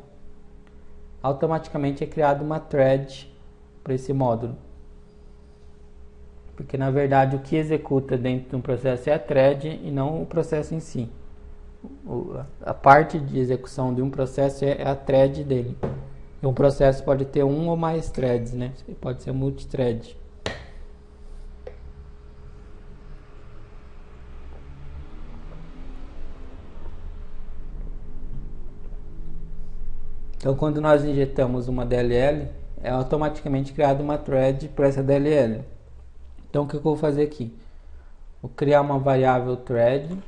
automaticamente é criada uma thread para esse módulo. Porque na verdade o que executa dentro de um processo é a thread e não o processo em si. A parte de execução de um processo é a thread dele. E um processo pode ter um ou mais threads, né? Pode ser multithread. Então, quando nós injetamos uma DLL, é automaticamente criada uma thread para essa DLL. Então, o que eu vou fazer aqui? Vou criar uma variável thread,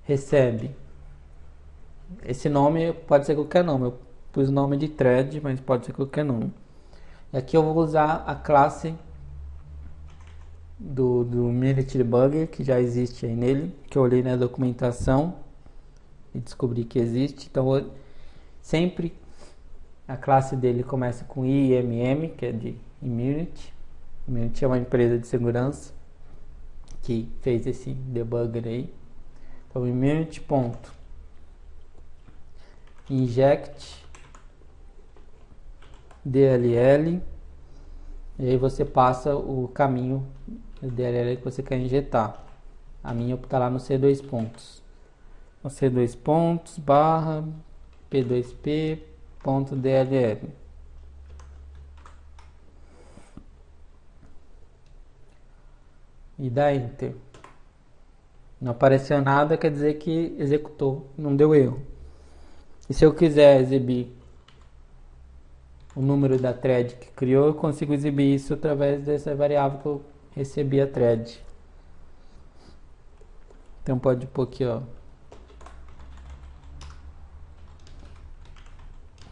recebe. Esse nome pode ser qualquer nome. Eu pus o nome de thread, mas pode ser qualquer nome. E aqui eu vou usar a classe do Immunity Debugger, que já existe aí nele, que eu olhei na documentação e descobri que existe. Então sempre a classe dele começa com IMM, que é de Immunity. Immunity é uma empresa de segurança que fez esse debugger aí. Então Immunity.inject DLL, e aí você passa o caminho do DLL que você quer injetar. A minha está lá no C2 pontos. No C2 pontos barra P2P.dll. E dá enter. Não apareceu nada, quer dizer que executou, não deu erro. E se eu quiser exibir o número da thread que criou, eu consigo exibir isso através dessa variável que eu recebi a thread. Então pode pôr aqui, ó,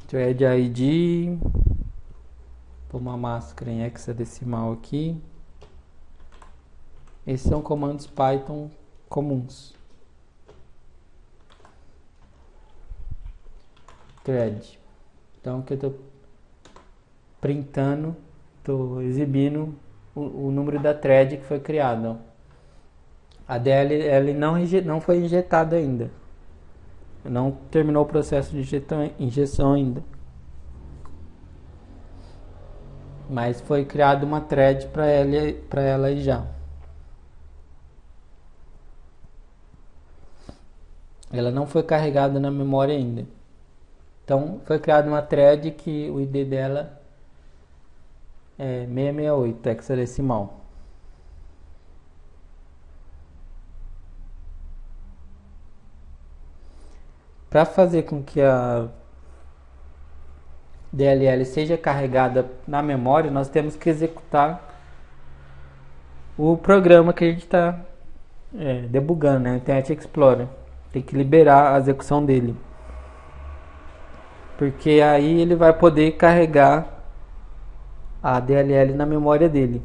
thread ID, pôr uma máscara em hexadecimal aqui. Esses são comandos Python comuns. Thread. Então aqui eu estou printando, estou exibindo o número da thread que foi criada. A DLL não foi injetada ainda. Não terminou o processo de injeção ainda. Mas foi criada uma thread para ela aí já. Ela não foi carregada na memória ainda. Então foi criada uma thread que o ID dela é 668 hexadecimal. Para fazer com que a DLL seja carregada na memória, nós temos que executar o programa que a gente está debugando, né? Internet Explorer. Tem que liberar a execução dele. Porque aí ele vai poder carregar a DLL na memória dele.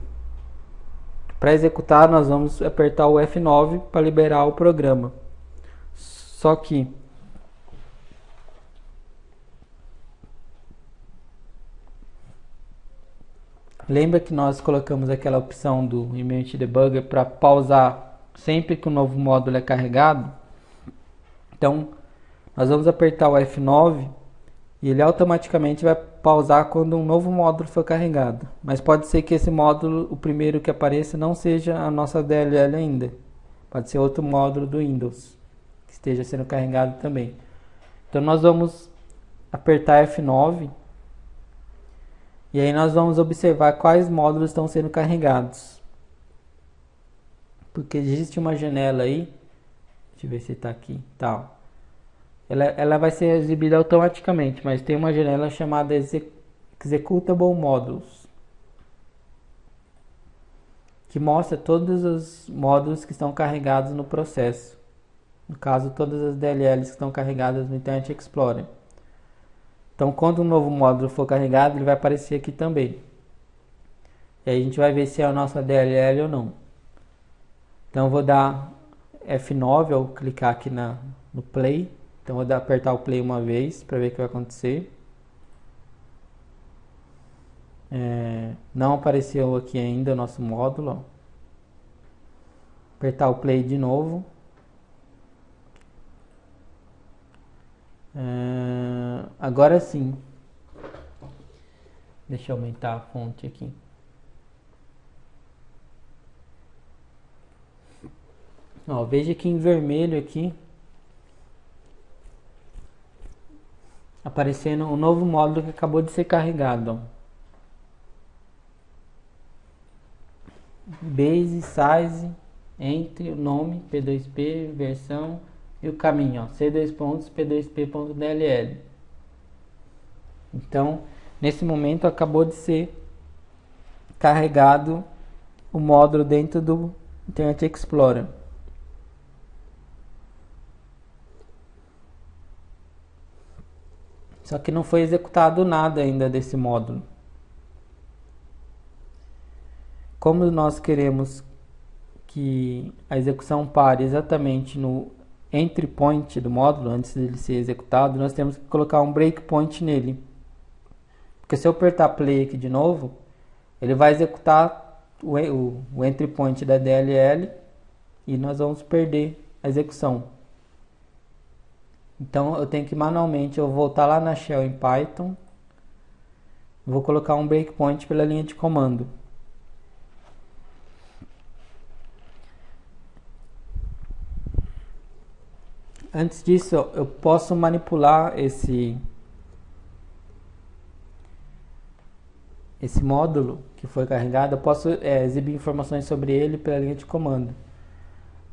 Para executar, nós vamos apertar o F9 para liberar o programa. Só que lembra que nós colocamos aquela opção do Image Debugger para pausar sempre que o novo módulo é carregado? Então, nós vamos apertar o F9 e ele automaticamente vai pausar quando um novo módulo for carregado. Mas pode ser que esse módulo, o primeiro que apareça, não seja a nossa DLL ainda. Pode ser outro módulo do Windows que esteja sendo carregado também. Então nós vamos apertar F9 e aí nós vamos observar quais módulos estão sendo carregados. Porque existe uma janela aí, deixa eu ver se está aqui, tá. Ela vai ser exibida automaticamente, mas tem uma janela chamada Executable Modules, que mostra todos os módulos que estão carregados no processo. No caso, todas as DLLs que estão carregadas no Internet Explorer. Então, quando um novo módulo for carregado, ele vai aparecer aqui também. E aí a gente vai ver se é a nossa DLL ou não. Então, eu vou dar F9 ao clicar aqui no Play. Então vou apertar o play uma vez para ver o que vai acontecer. Não apareceu aqui ainda o nosso módulo. Ó. Apertar o play de novo. Agora sim. Deixa eu aumentar a fonte aqui. Ó, veja que em vermelho aqui aparecendo um novo módulo que acabou de ser carregado. Ó. Base, size, entre, o nome, P2P, versão e o caminho, ó, C2.P2P.dll. Então, nesse momento acabou de ser carregado o módulo dentro do Internet Explorer. Só que não foi executado nada ainda desse módulo. Como nós queremos que a execução pare exatamente no entry point do módulo, antes dele ser executado, nós temos que colocar um breakpoint nele. Porque se eu apertar play aqui de novo, ele vai executar o entry point da DLL e nós vamos perder a execução. Então eu tenho que manualmente, eu vou voltar lá na shell em Python, vou colocar um breakpoint pela linha de comando. Antes disso, eu posso manipular esse módulo que foi carregado, eu posso exibir informações sobre ele pela linha de comando.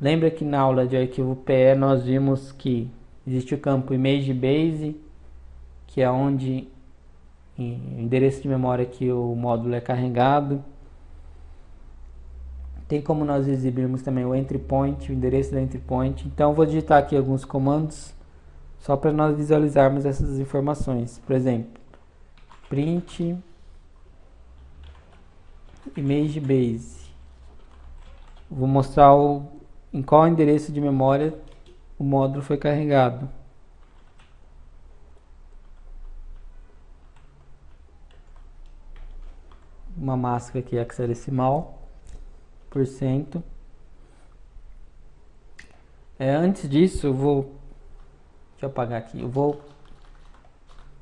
Lembra que na aula de arquivo PE nós vimos que existe o campo ImageBase, que é onde o endereço de memória que o módulo é carregado. Tem como nós exibirmos também o entry point, o endereço do entry point. Então, eu vou digitar aqui alguns comandos só para nós visualizarmos essas informações. Por exemplo, print image base. Vou mostrar em qual endereço de memória o módulo foi carregado. Uma máscara aqui hexadecimal, por cento. Antes disso, deixa eu apagar aqui. Eu vou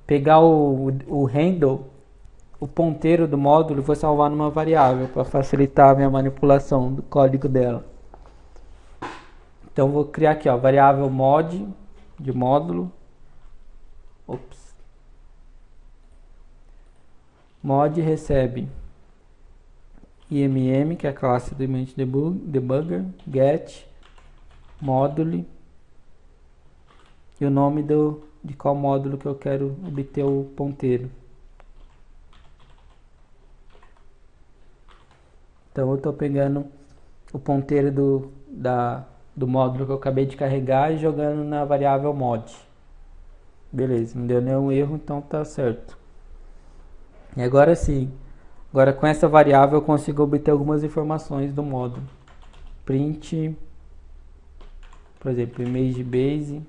pegar o handle, o ponteiro do módulo, e vou salvar numa variável para facilitar a minha manipulação do código dela. Então, vou criar aqui, ó, variável mod de módulo. Mod recebe IMM, que é a classe do Image Debugger, get, module e o nome de qual módulo que eu quero obter o ponteiro. Então eu estou pegando o ponteiro do módulo que eu acabei de carregar e jogando na variável mod. Beleza, não deu nenhum erro, então tá certo. E agora sim, agora com essa variável eu consigo obter algumas informações do módulo. Print, por exemplo, image base.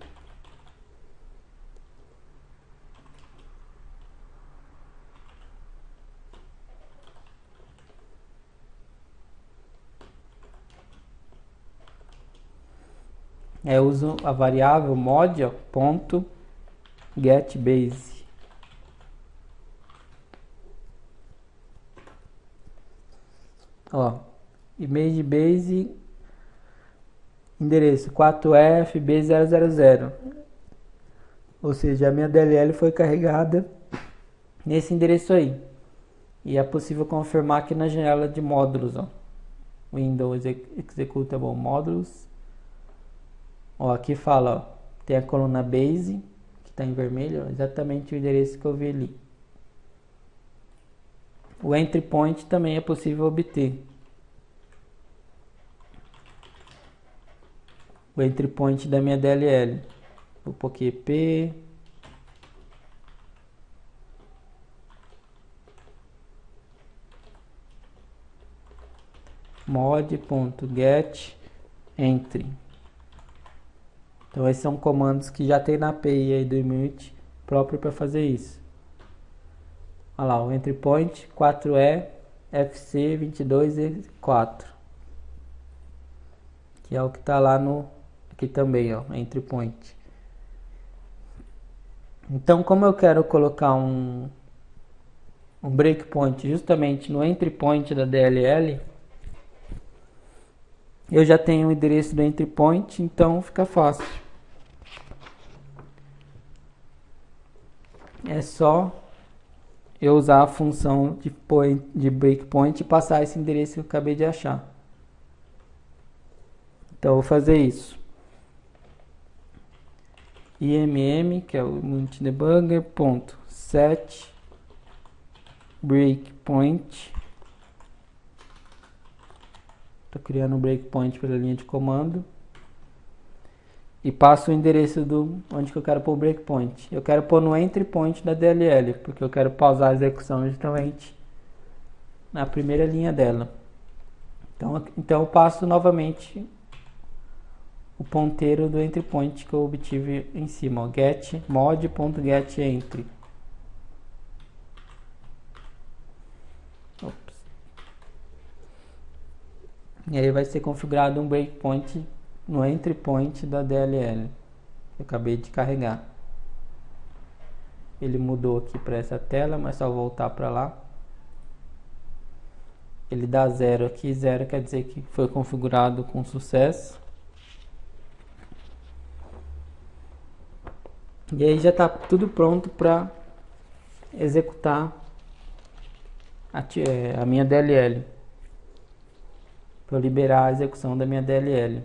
Eu uso a variável mod, ó, ponto get base. Ó, image base, endereço 4FB000. Ou seja, a minha DLL foi carregada nesse endereço aí. E é possível confirmar aqui na janela de módulos, ó. Windows Executable Modules. Ó, aqui fala, ó, tem a coluna base, que está em vermelho, ó, exatamente o endereço que eu vi ali. O entry point também é possível obter. O entry point da minha DLL. Vou pôr aqui P. mod.get entry. Então esses são comandos que já tem na API aí do Immutable próprio para fazer isso. Olha lá, o entry point 4E FC 22E4, que é o que está lá aqui também, ó, entry point. Então, como eu quero colocar um breakpoint justamente no entry point da DLL, eu já tenho o endereço do entry point, então fica fácil. É só eu usar a função de breakpoint e passar esse endereço que eu acabei de achar. Então eu vou fazer isso. IMM, que é o Image Debugger, set breakpoint. Estou criando um breakpoint pela linha de comando. E passo o endereço onde que eu quero pôr o breakpoint. Eu quero pôr no entry point da DLL, porque eu quero pausar a execução justamente na primeira linha dela. Então eu passo novamente o ponteiro do entry point que eu obtive em cima, ó, get mod.getEntry. E aí vai ser configurado um breakpoint no entry point da DLL que eu acabei de carregar. Ele mudou aqui para essa tela, mas só voltar para lá. Ele dá 0 aqui, 0 quer dizer que foi configurado com sucesso. E aí já está tudo pronto para executar a minha DLL. Para liberar a execução da minha DLL.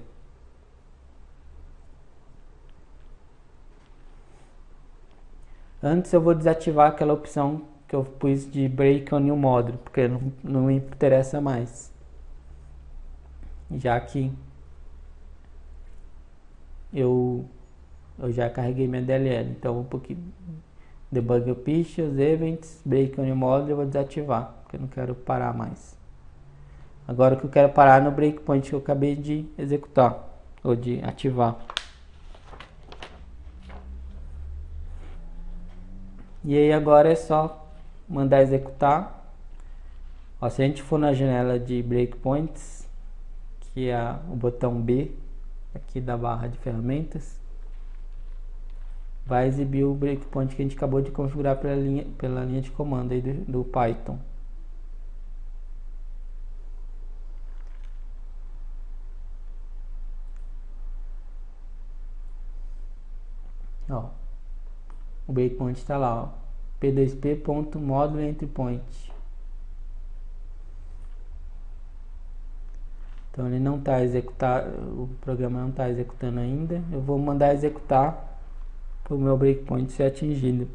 Antes eu vou desativar aquela opção que eu pus de break on new module, porque não me interessa mais. já que eu já carreguei minha DLL. Então vou aqui, debug pictures, events, break on module, eu vou desativar, porque eu não quero parar mais. Agora que eu quero parar no breakpoint que eu acabei de executar, ou de ativar. E aí agora é só mandar executar. Ó, se a gente for na janela de breakpoints, que é o botão B aqui da barra de ferramentas, vai exibir o breakpoint que a gente acabou de configurar pela linha de comando aí do Python. Ó, o breakpoint está lá, ó, p2p.modulo_entryPoint. Então ele não está executando, o programa não está executando ainda. Eu vou mandar executar para o meu breakpoint ser atingido.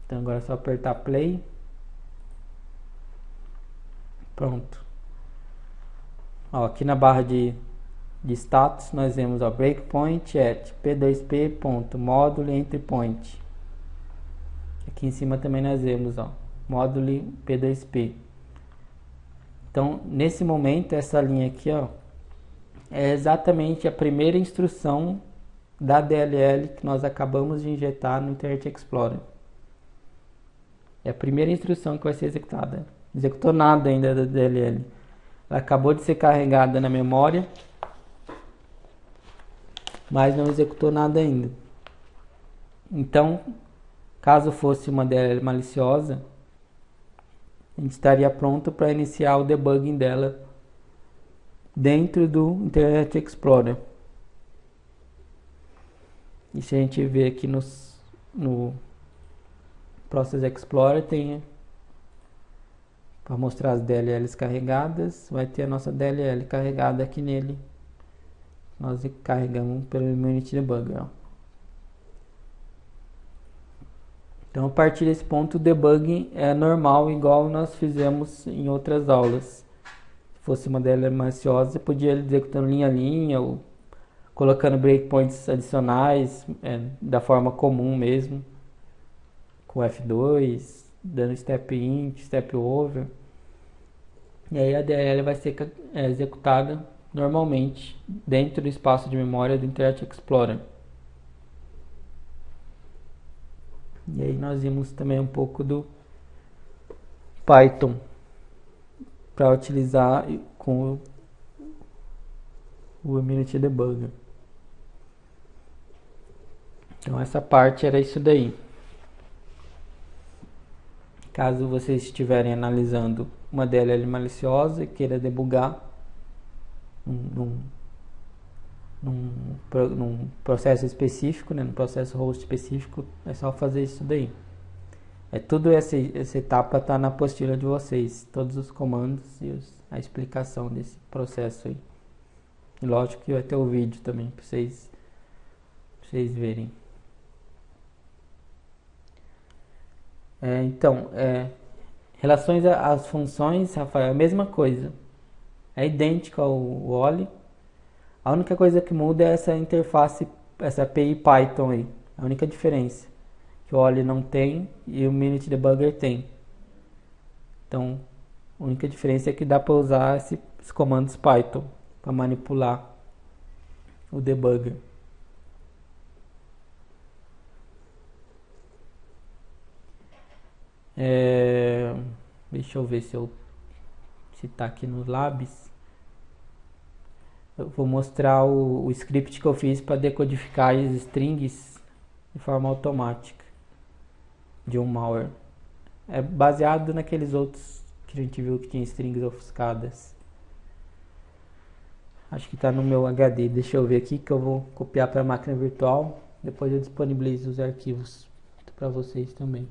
Então agora é só apertar play. Pronto. Ó, aqui na barra de status nós vemos ó, breakpoint at p2p.modulo_entryPoint. Aqui em cima também nós vemos ó, módulo p2p. Então nesse momento essa linha aqui ó, é exatamente a primeira instrução da DLL que nós acabamos de injetar no Internet Explorer. É a primeira instrução que vai ser executada. Não executou nada ainda da DLL. Ela acabou de ser carregada na memória, mas não executou nada ainda. Então, caso fosse uma DLL maliciosa, a gente estaria pronto para iniciar o debugging dela dentro do Internet Explorer. E se a gente ver aqui no Process Explorer, tem para mostrar as DLLs carregadas, vai ter a nossa DLL carregada aqui nele. Nós carregamos pelo Unity Debugger. Ó. Então, a partir desse ponto, o debugging é normal, igual nós fizemos em outras aulas. Se fosse uma DLL maliciosa, podia ir executando linha a linha, ou colocando breakpoints adicionais, da forma comum mesmo, com F2, dando step in, step over. E aí a DLL vai ser executada normalmente dentro do espaço de memória do Internet Explorer. E aí nós vimos também um pouco do Python para utilizar com o Unity Debugger. Então essa parte era isso daí. Caso vocês estiverem analisando uma DLL maliciosa e queira debugar num processo específico, né, num processo host específico, é só fazer isso daí. Tudo essa etapa está na apostila de vocês, todos os comandos e a explicação desse processo aí. E lógico que vai ter o vídeo também para vocês verem. Então, relações às funções, Rafael, é a mesma coisa. É idêntico ao Oli. A única coisa que muda é essa interface, essa API Python aí. A única diferença. Que o Oli não tem e o Unity Debugger tem. Então, a única diferença é que dá para usar esses comandos Python para manipular o debugger. Deixa eu ver se tá aqui no Labs. Eu vou mostrar o script que eu fiz para decodificar as strings de forma automática de um malware. É baseado naqueles outros que a gente viu que tinha strings ofuscadas. Acho que está no meu HD. Deixa eu ver aqui que eu vou copiar para a máquina virtual. Depois eu disponibilizo os arquivos para vocês também.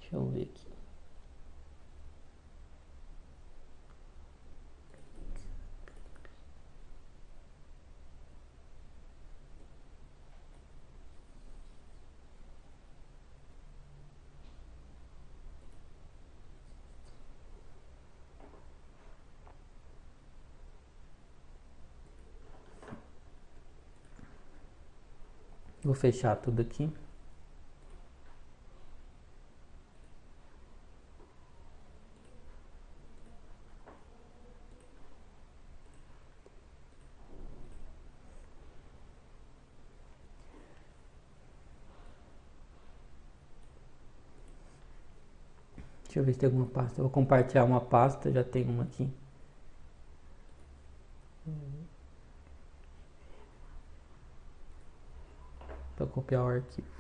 Deixa eu ver aqui. Vou fechar tudo aqui. Deixa eu ver se tem alguma pasta. Eu vou compartilhar uma pasta, já tem uma aqui. Para copiar o arquivo.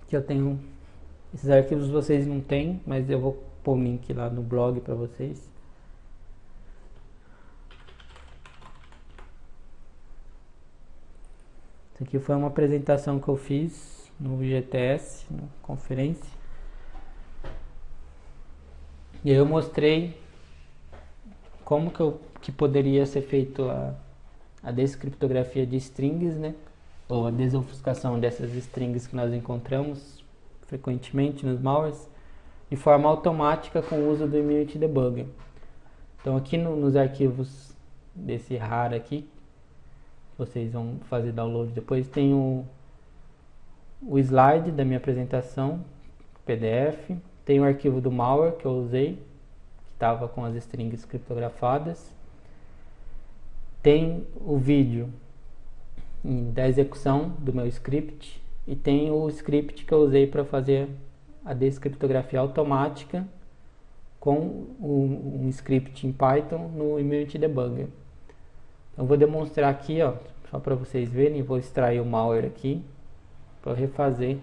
Aqui eu tenho esses arquivos, vocês não têm, mas eu vou pôr o link lá no blog para vocês. Isso aqui foi uma apresentação que eu fiz no GTS, na conferência. E aí eu mostrei como que poderia ser feito a descriptografia de strings, né? Ou a desofuscação dessas strings que nós encontramos frequentemente nos malwares, de forma automática com o uso do Immunity Debugger. Então aqui nos arquivos desse RAR aqui, vocês vão fazer download depois, tem o slide da minha apresentação, PDF, tem o arquivo do malware que eu usei, que estava com as strings criptografadas, tem o vídeo da execução do meu script e tem o script que eu usei para fazer a descriptografia automática com um script em Python no Immunity Debugger. Eu vou demonstrar aqui, ó, só para vocês verem. Vou extrair o malware aqui para refazer.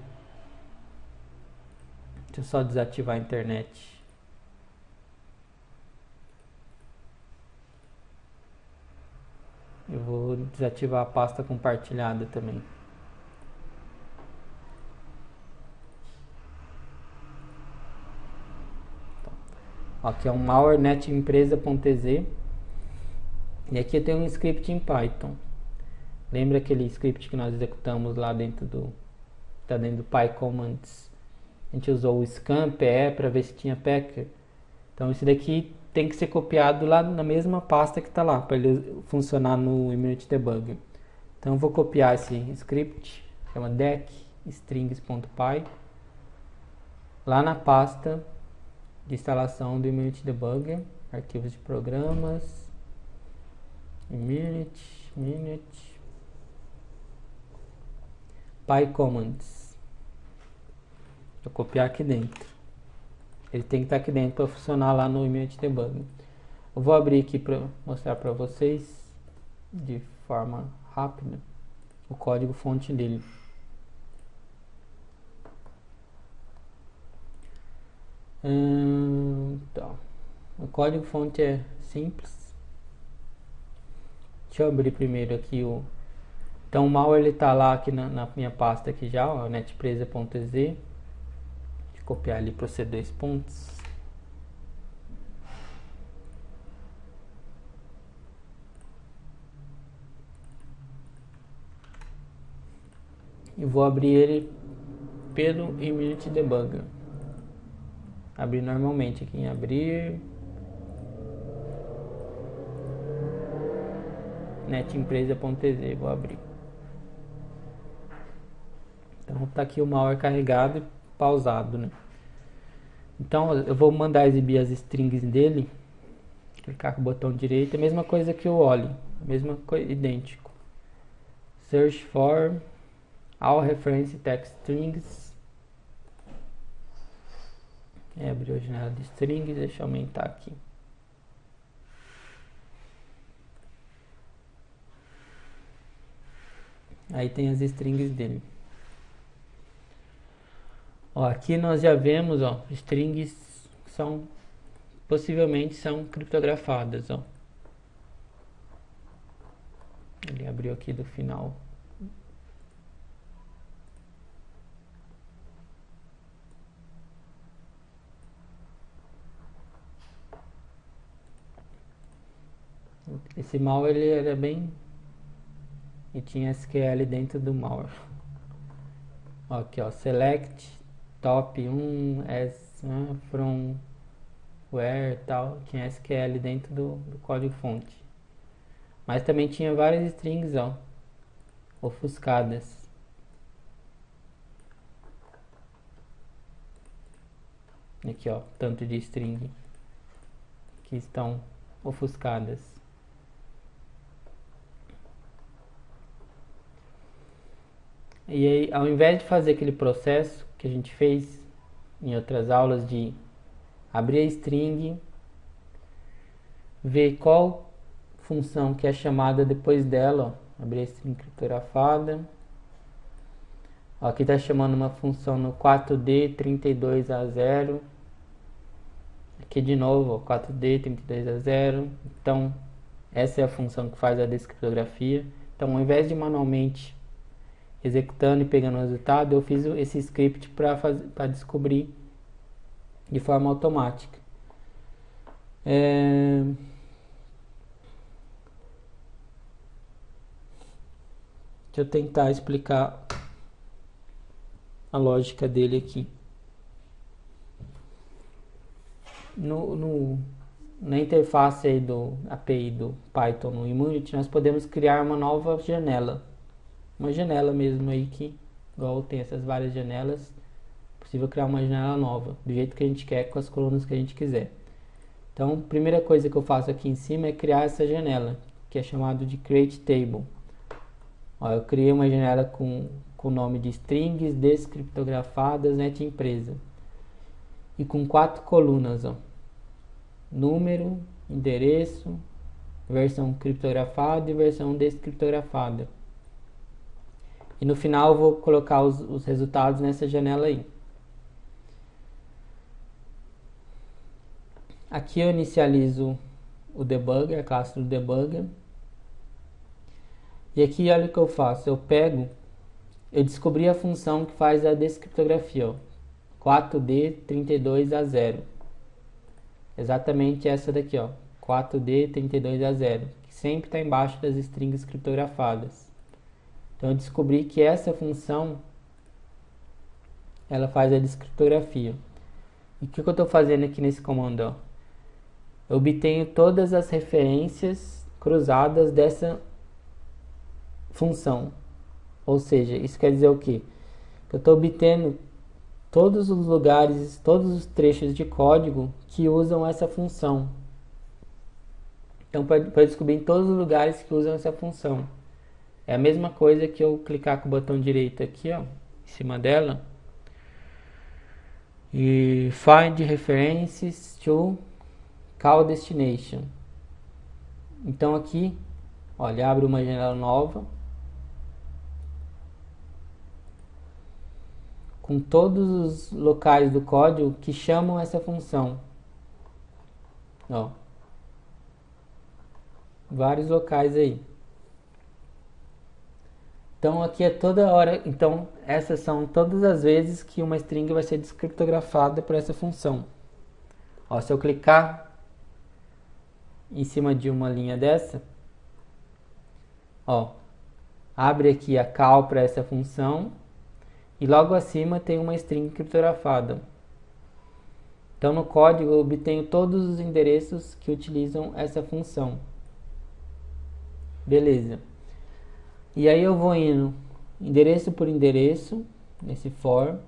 Deixa eu só desativar a internet. Eu vou desativar a pasta compartilhada também. Aqui é um malware netempresa.ez. E aqui eu tenho um script em Python. Lembra aquele script que nós executamos lá dentro do PyCommands? A gente usou o scan PE para ver se tinha packer. Então esse daqui tem que ser copiado lá na mesma pasta que está lá, para ele funcionar no Immunity Debugger. Então eu vou copiar esse script, chama decstrings.py, lá na pasta de instalação do Immunity Debugger, arquivos de programas, Immunity, PyCommands. Vou copiar aqui dentro. Ele tem que estar aqui dentro para funcionar lá no Immunity Debugger. Eu vou abrir aqui para mostrar para vocês de forma rápida o código fonte dele. Então, o código fonte é simples. Deixa eu abrir primeiro aqui então o malware ele está lá aqui na minha pasta aqui já, ó, netpresa.ez. Copiar ali para os C2 pontos. E vou abrir ele pelo Immunity Debugger. Abrir normalmente aqui em abrir. netempresa.ez, vou abrir. Então tá aqui o malware carregado e pausado, né? Então eu vou mandar exibir as strings dele. Clicar com o botão direito, a mesma coisa que o Oli, mesma coisa, idêntico. Search for all reference text strings Abriu a janela de strings, deixa eu aumentar aqui. Aí tem as strings dele. Ó, aqui nós já vemos, ó, strings possivelmente são criptografadas, ó. Ele abriu aqui do final. Esse malware ele era bem... e tinha SQL dentro do malware. Ó, aqui ó, select top 1 as from where tal, tinha SQL dentro do código fonte. Mas também tinha várias strings, ó, ofuscadas. Aqui ó, tanto de string que estão ofuscadas. E aí, ao invés de fazer aquele processo que a gente fez em outras aulas de abrir a string, ver qual função que é chamada depois dela, ó, abrir a string criptografada. Ó, aqui está chamando uma função no 4D32A0. Aqui de novo, ó, 4D32A0. Então, essa é a função que faz a descriptografia. Então, ao invés de manualmente executando e pegando o resultado, eu fiz esse script para descobrir de forma automática. Deixa eu tentar explicar a lógica dele aqui. Na interface aí do API do Python no Immunity, nós podemos criar uma nova janela. Uma janela mesmo aí que, igual tem essas várias janelas, é possível criar uma janela nova, do jeito que a gente quer, com as colunas que a gente quiser. Então, a primeira coisa que eu faço aqui em cima é criar essa janela, que é chamado de Create Table. Ó, eu criei uma janela com o nome de strings descriptografadas net empresa. E com 4 colunas, ó. Número, endereço, versão criptografada e versão descriptografada. E no final eu vou colocar os resultados nessa janela aí. Aqui eu inicializo o debugger, a classe do debugger. E aqui olha o que eu faço. Eu descobri a função que faz a descriptografia, ó, 4D32A0. Exatamente essa daqui, ó, 4D32A0, que sempre está embaixo das strings criptografadas. Então eu descobri que essa função ela faz a descriptografia. E o que eu estou fazendo aqui nesse comando? Ó? Eu obtenho todas as referências cruzadas dessa função. Ou seja, isso quer dizer o quê? Que eu estou obtendo todos os lugares, todos os trechos de código que usam essa função. Então, para descobrir em todos os lugares que usam essa função. É a mesma coisa que eu clicar com o botão direito aqui, ó, em cima dela, e Find References to Call Destination. Então aqui, olha, abre uma janela nova com todos os locais do código que chamam essa função. Ó, vários locais aí. Então aqui é toda hora, então essas são todas as vezes que uma string vai ser descriptografada por essa função. Ó, se eu clicar em cima de uma linha dessa, ó, abre aqui a call para essa função e logo acima tem uma string criptografada. Então no código eu obtenho todos os endereços que utilizam essa função. Beleza. E aí eu vou indo endereço por endereço, nesse for,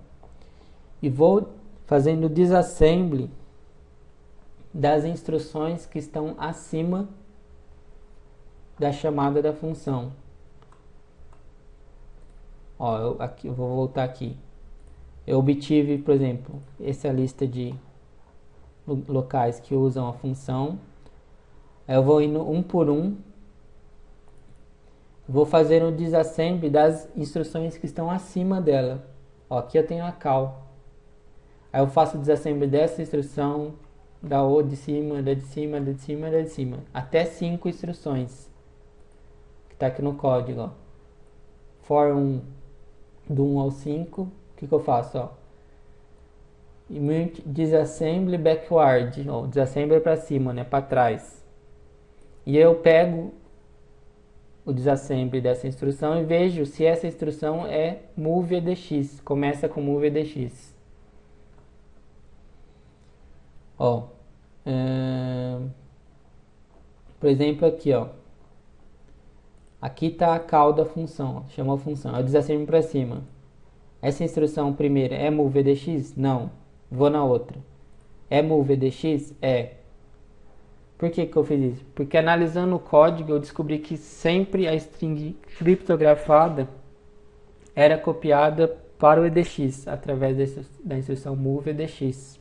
e vou fazendo disassembly das instruções que estão acima da chamada da função. Ó, eu vou voltar aqui. Eu obtive, por exemplo, essa lista de locais que usam a função. Aí eu vou indo um por um. Vou fazer um desassembly das instruções que estão acima dela. Ó, aqui eu tenho a call. Aí eu faço o desassembly dessa instrução, da O de cima, da de cima, da de cima, da de cima. Até 5 instruções. Que está aqui no código, ó. For 1, do 1 ao 5. O que eu faço, ó? Disassembly backward. Ó, desassembly para cima, né? Para trás. E eu pego o desassembly dessa instrução e vejo se essa instrução é move edx. Começa com move edx. Ó, por exemplo aqui, ó. Aqui está a call da função, ó, chamou a função. Eu desassembly para cima. Essa instrução primeira é move edx? Não. Vou na outra. É move edx? É. Por que eu fiz isso? Porque analisando o código eu descobri que sempre a string criptografada era copiada para o edx através da instrução move edx.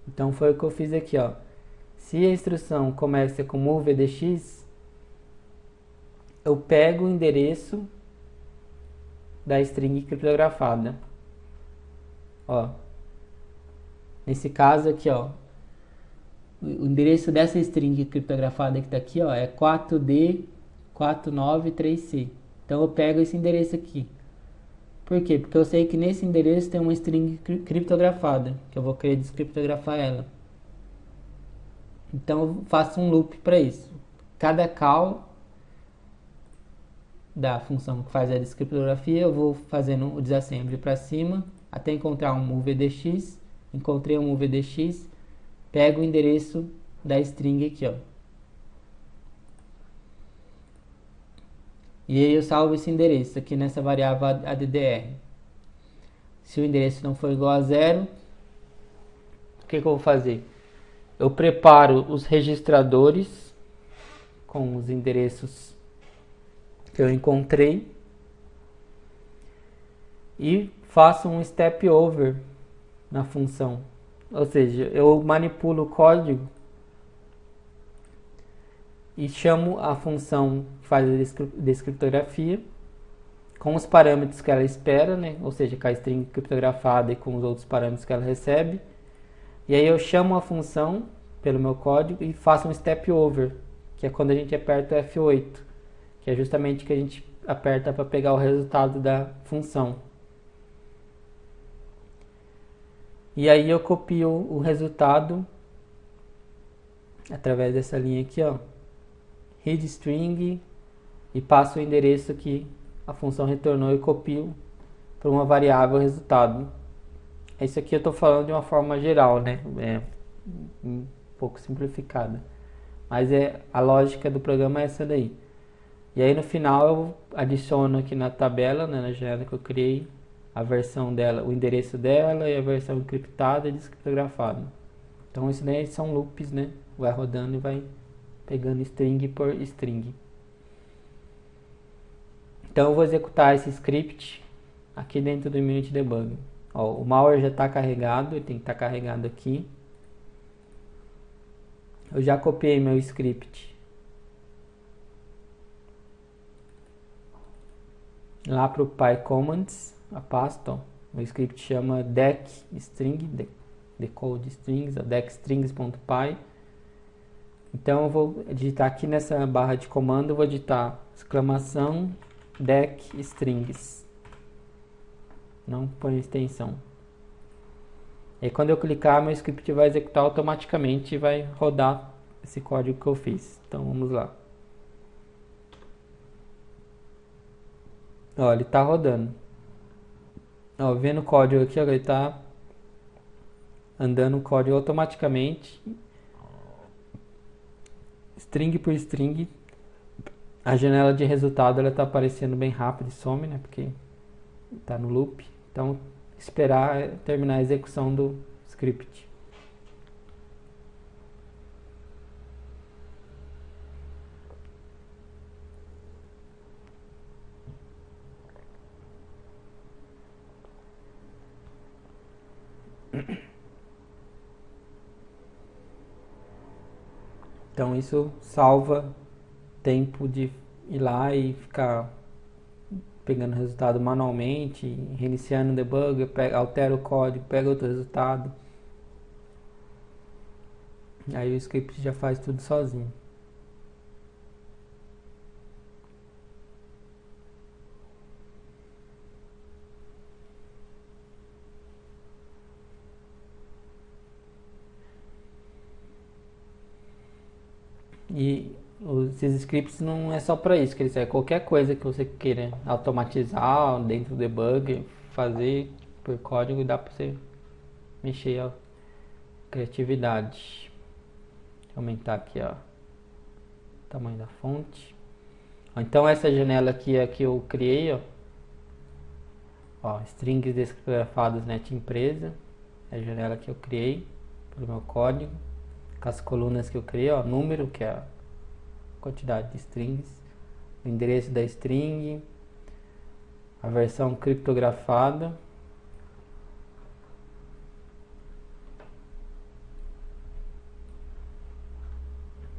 Então foi o que eu fiz aqui, ó. Se a instrução começa com move edx, eu pego o endereço da string criptografada. Ó. Nesse caso aqui, ó. O endereço dessa string criptografada que está aqui, ó, é 4D4936. Então eu pego esse endereço aqui. Por quê? Porque eu sei que nesse endereço tem uma string criptografada, que eu vou querer descriptografar ela. Então eu faço um loop para isso. Cada call da função que faz a descriptografia, eu vou fazendo o desassembly para cima até encontrar um move edx. Encontrei um move edx. Pego o endereço da string aqui, ó. E aí eu salvo esse endereço aqui nessa variável addr. Se o endereço não for igual a 0, o que eu vou fazer? Eu preparo os registradores com os endereços que eu encontrei e faço um step over na função. Ou seja, eu manipulo o código e chamo a função que faz a descriptografia com os parâmetros que ela espera, né? Ou seja, com a string criptografada e com os outros parâmetros que ela recebe. E aí eu chamo a função pelo meu código e faço um step over, que é quando a gente aperta o F8, que é justamente o que a gente aperta para pegar o resultado da função. E aí eu copio o resultado através dessa linha aqui, ó, read string, e passo o endereço que a função retornou e copio para uma variável resultado. Isso aqui eu estou falando de uma forma geral, né? É um pouco simplificada, mas a lógica do programa é essa daí. E aí no final eu adiciono aqui na tabela, né, na janela que eu criei, a versão dela, o endereço dela e a versão encriptada e descriptografada. Então isso daí são loops, né? Vai rodando e vai pegando string por string. Então eu vou executar esse script aqui dentro do Unity Debug. Ó, o malware já está carregado, ele tem que estar carregado aqui. Eu já copiei meu script lá para o PyCommands, a pasta. Ó. O script chama decstring, decode strings, decstrings.py. Então eu vou digitar aqui nessa barra de comando, eu vou digitar exclamação decstrings. Não põe extensão. E aí, quando eu clicar, meu script vai executar automaticamente e vai rodar esse código que eu fiz. Então vamos lá. Ó, ele está rodando. Ó, vendo o código aqui, ó, ele está andando o código automaticamente, string por string. A janela de resultado ela está aparecendo bem rápido e some, né? Porque está no loop. Então esperar terminar a execução do script. Então isso salva tempo de ir lá e ficar pegando o resultado manualmente, reiniciando o debugger, altera o código, pega outro resultado. Aí o script já faz tudo sozinho. E esses scripts não é só para isso que eles servem. Qualquer coisa que você queira automatizar dentro do debugger, fazer por código, dá para você mexer a criatividade. Deixa eu aumentar aqui, ó, o tamanho da fonte. Então essa janela aqui é a que eu criei, ó, strings descriptografados net empresa, é a janela que eu criei pelo meu código, com as colunas que eu criei, ó, número, que é a quantidade de strings, o endereço da string, a versão criptografada,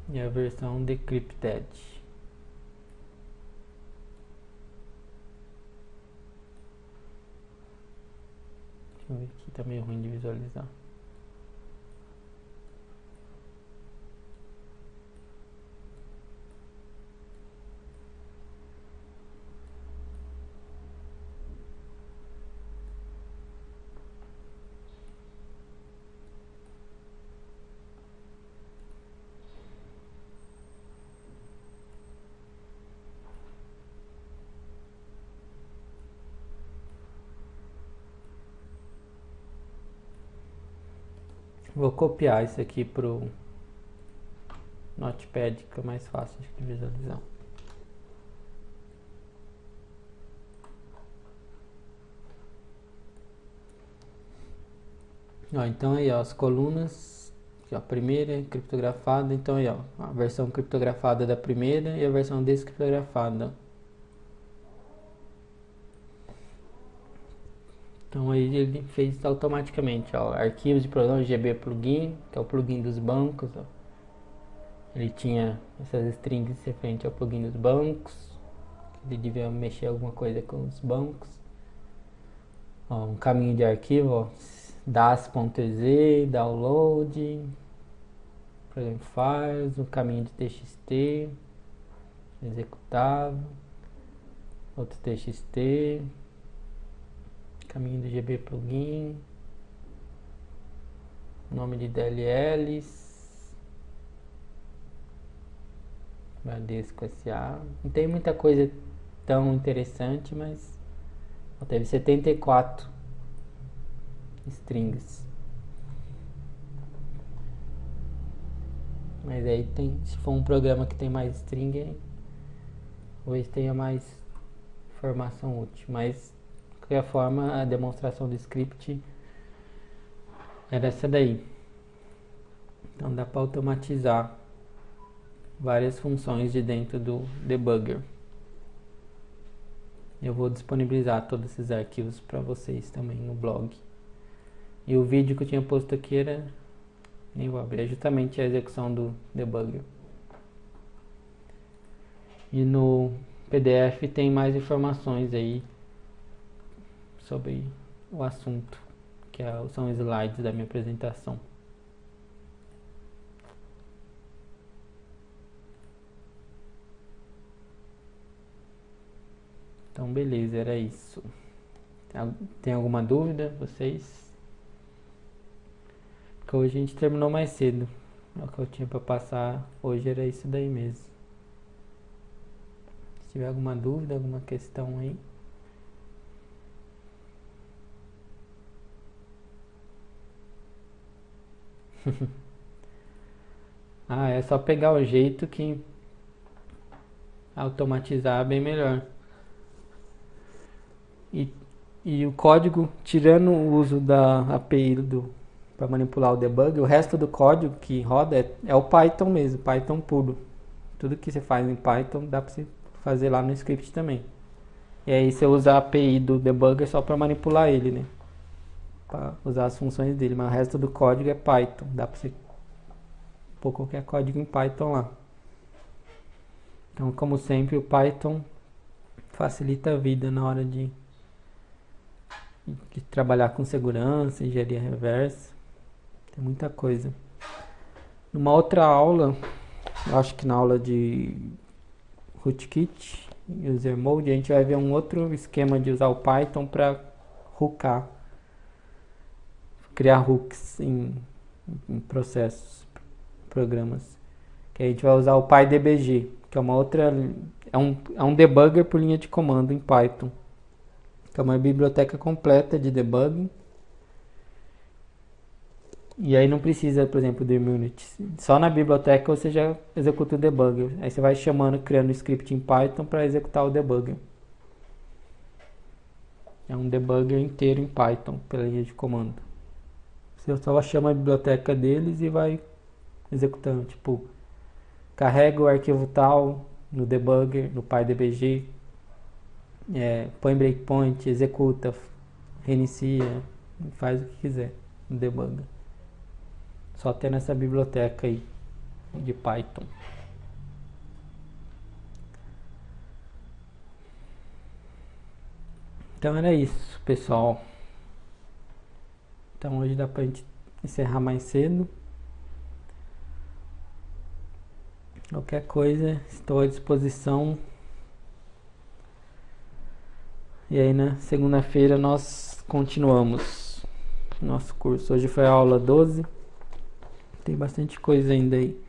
e a versão decrypted. Deixa eu ver aqui, tá meio ruim de visualizar. Vou copiar isso aqui pro Notepad, que é mais fácil de visualizar. Ó, então aí, ó, as colunas, aqui, ó, a primeira criptografada, então aí, ó, a versão criptografada da primeira e a versão descriptografada. Então aí ele fez automaticamente, ó, arquivos de programa GB plugin, que é o plugin dos bancos, ó. Ele tinha essas strings referente ao plugin dos bancos, ele devia mexer alguma coisa com os bancos. Ó, um caminho de arquivo, ó, das.ez, download, program files, um caminho de txt, executável, outro txt, caminho do GB plugin, nome de DLLs, Bradesco SA. Não tem muita coisa tão interessante, mas teve 74 strings. Mas aí tem, se for um programa que tem mais string, talvez tenha mais informação útil. Mas de qualquer forma, a demonstração do script era essa daí. Então dá para automatizar várias funções de dentro do debugger. Eu vou disponibilizar todos esses arquivos para vocês também no blog. E o vídeo que eu tinha posto aqui era, nem vou abrir, é justamente a execução do debugger. E no PDF tem mais informações aí sobre o assunto, que são slides da minha apresentação. Então beleza, era isso. Tem alguma dúvida, vocês? Porque hoje a gente terminou mais cedo. O que eu tinha para passar hoje era isso daí mesmo. Se tiver alguma dúvida, alguma questão aí. É só pegar o jeito que automatizar é bem melhor. E o código, tirando o uso da API para manipular o debug, o resto do código que roda é o Python mesmo, Python puro. Tudo que você faz em Python dá para você fazer lá no script também. E aí você usa a API do debugger só para manipular ele, né? Para usar as funções dele, mas o resto do código é Python, dá para você pôr qualquer código em Python lá. Então, como sempre, o Python facilita a vida na hora de trabalhar com segurança, engenharia reversa. Tem muita coisa. Numa outra aula, eu acho que na aula de rootkit, user mode, a gente vai ver um outro esquema de usar o Python para hoocar, criar hooks em processos, programas. Que a gente vai usar o PyDBG, que é uma outra, é um debugger por linha de comando em Python, que é uma biblioteca completa de debugging. E aí não precisa, por exemplo, do Immunity. Só na biblioteca você já executa o debugger. Aí você vai chamando, criando um script em Python para executar o debugger. É um debugger inteiro em Python, pela linha de comando. Você só chama a biblioteca deles e vai executando. Tipo, carrega o arquivo tal no debugger, no PyDBG. Põe breakpoint, executa, reinicia, faz o que quiser no debugger. Só ter nessa biblioteca aí de Python. Então era isso, pessoal. Então hoje dá pra gente encerrar mais cedo. Qualquer coisa, estou à disposição. E aí na segunda-feira nós continuamos nosso curso. Hoje foi a aula 12. Tem bastante coisa ainda aí.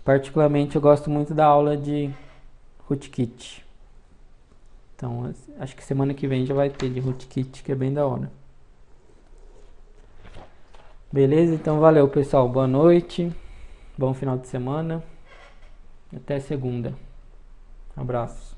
Particularmente eu gosto muito da aula de rootkit. Então acho que semana que vem já vai ter de rootkit, que é bem da hora. Beleza? Então valeu, pessoal. Boa noite. Bom final de semana. Até segunda. Abraço.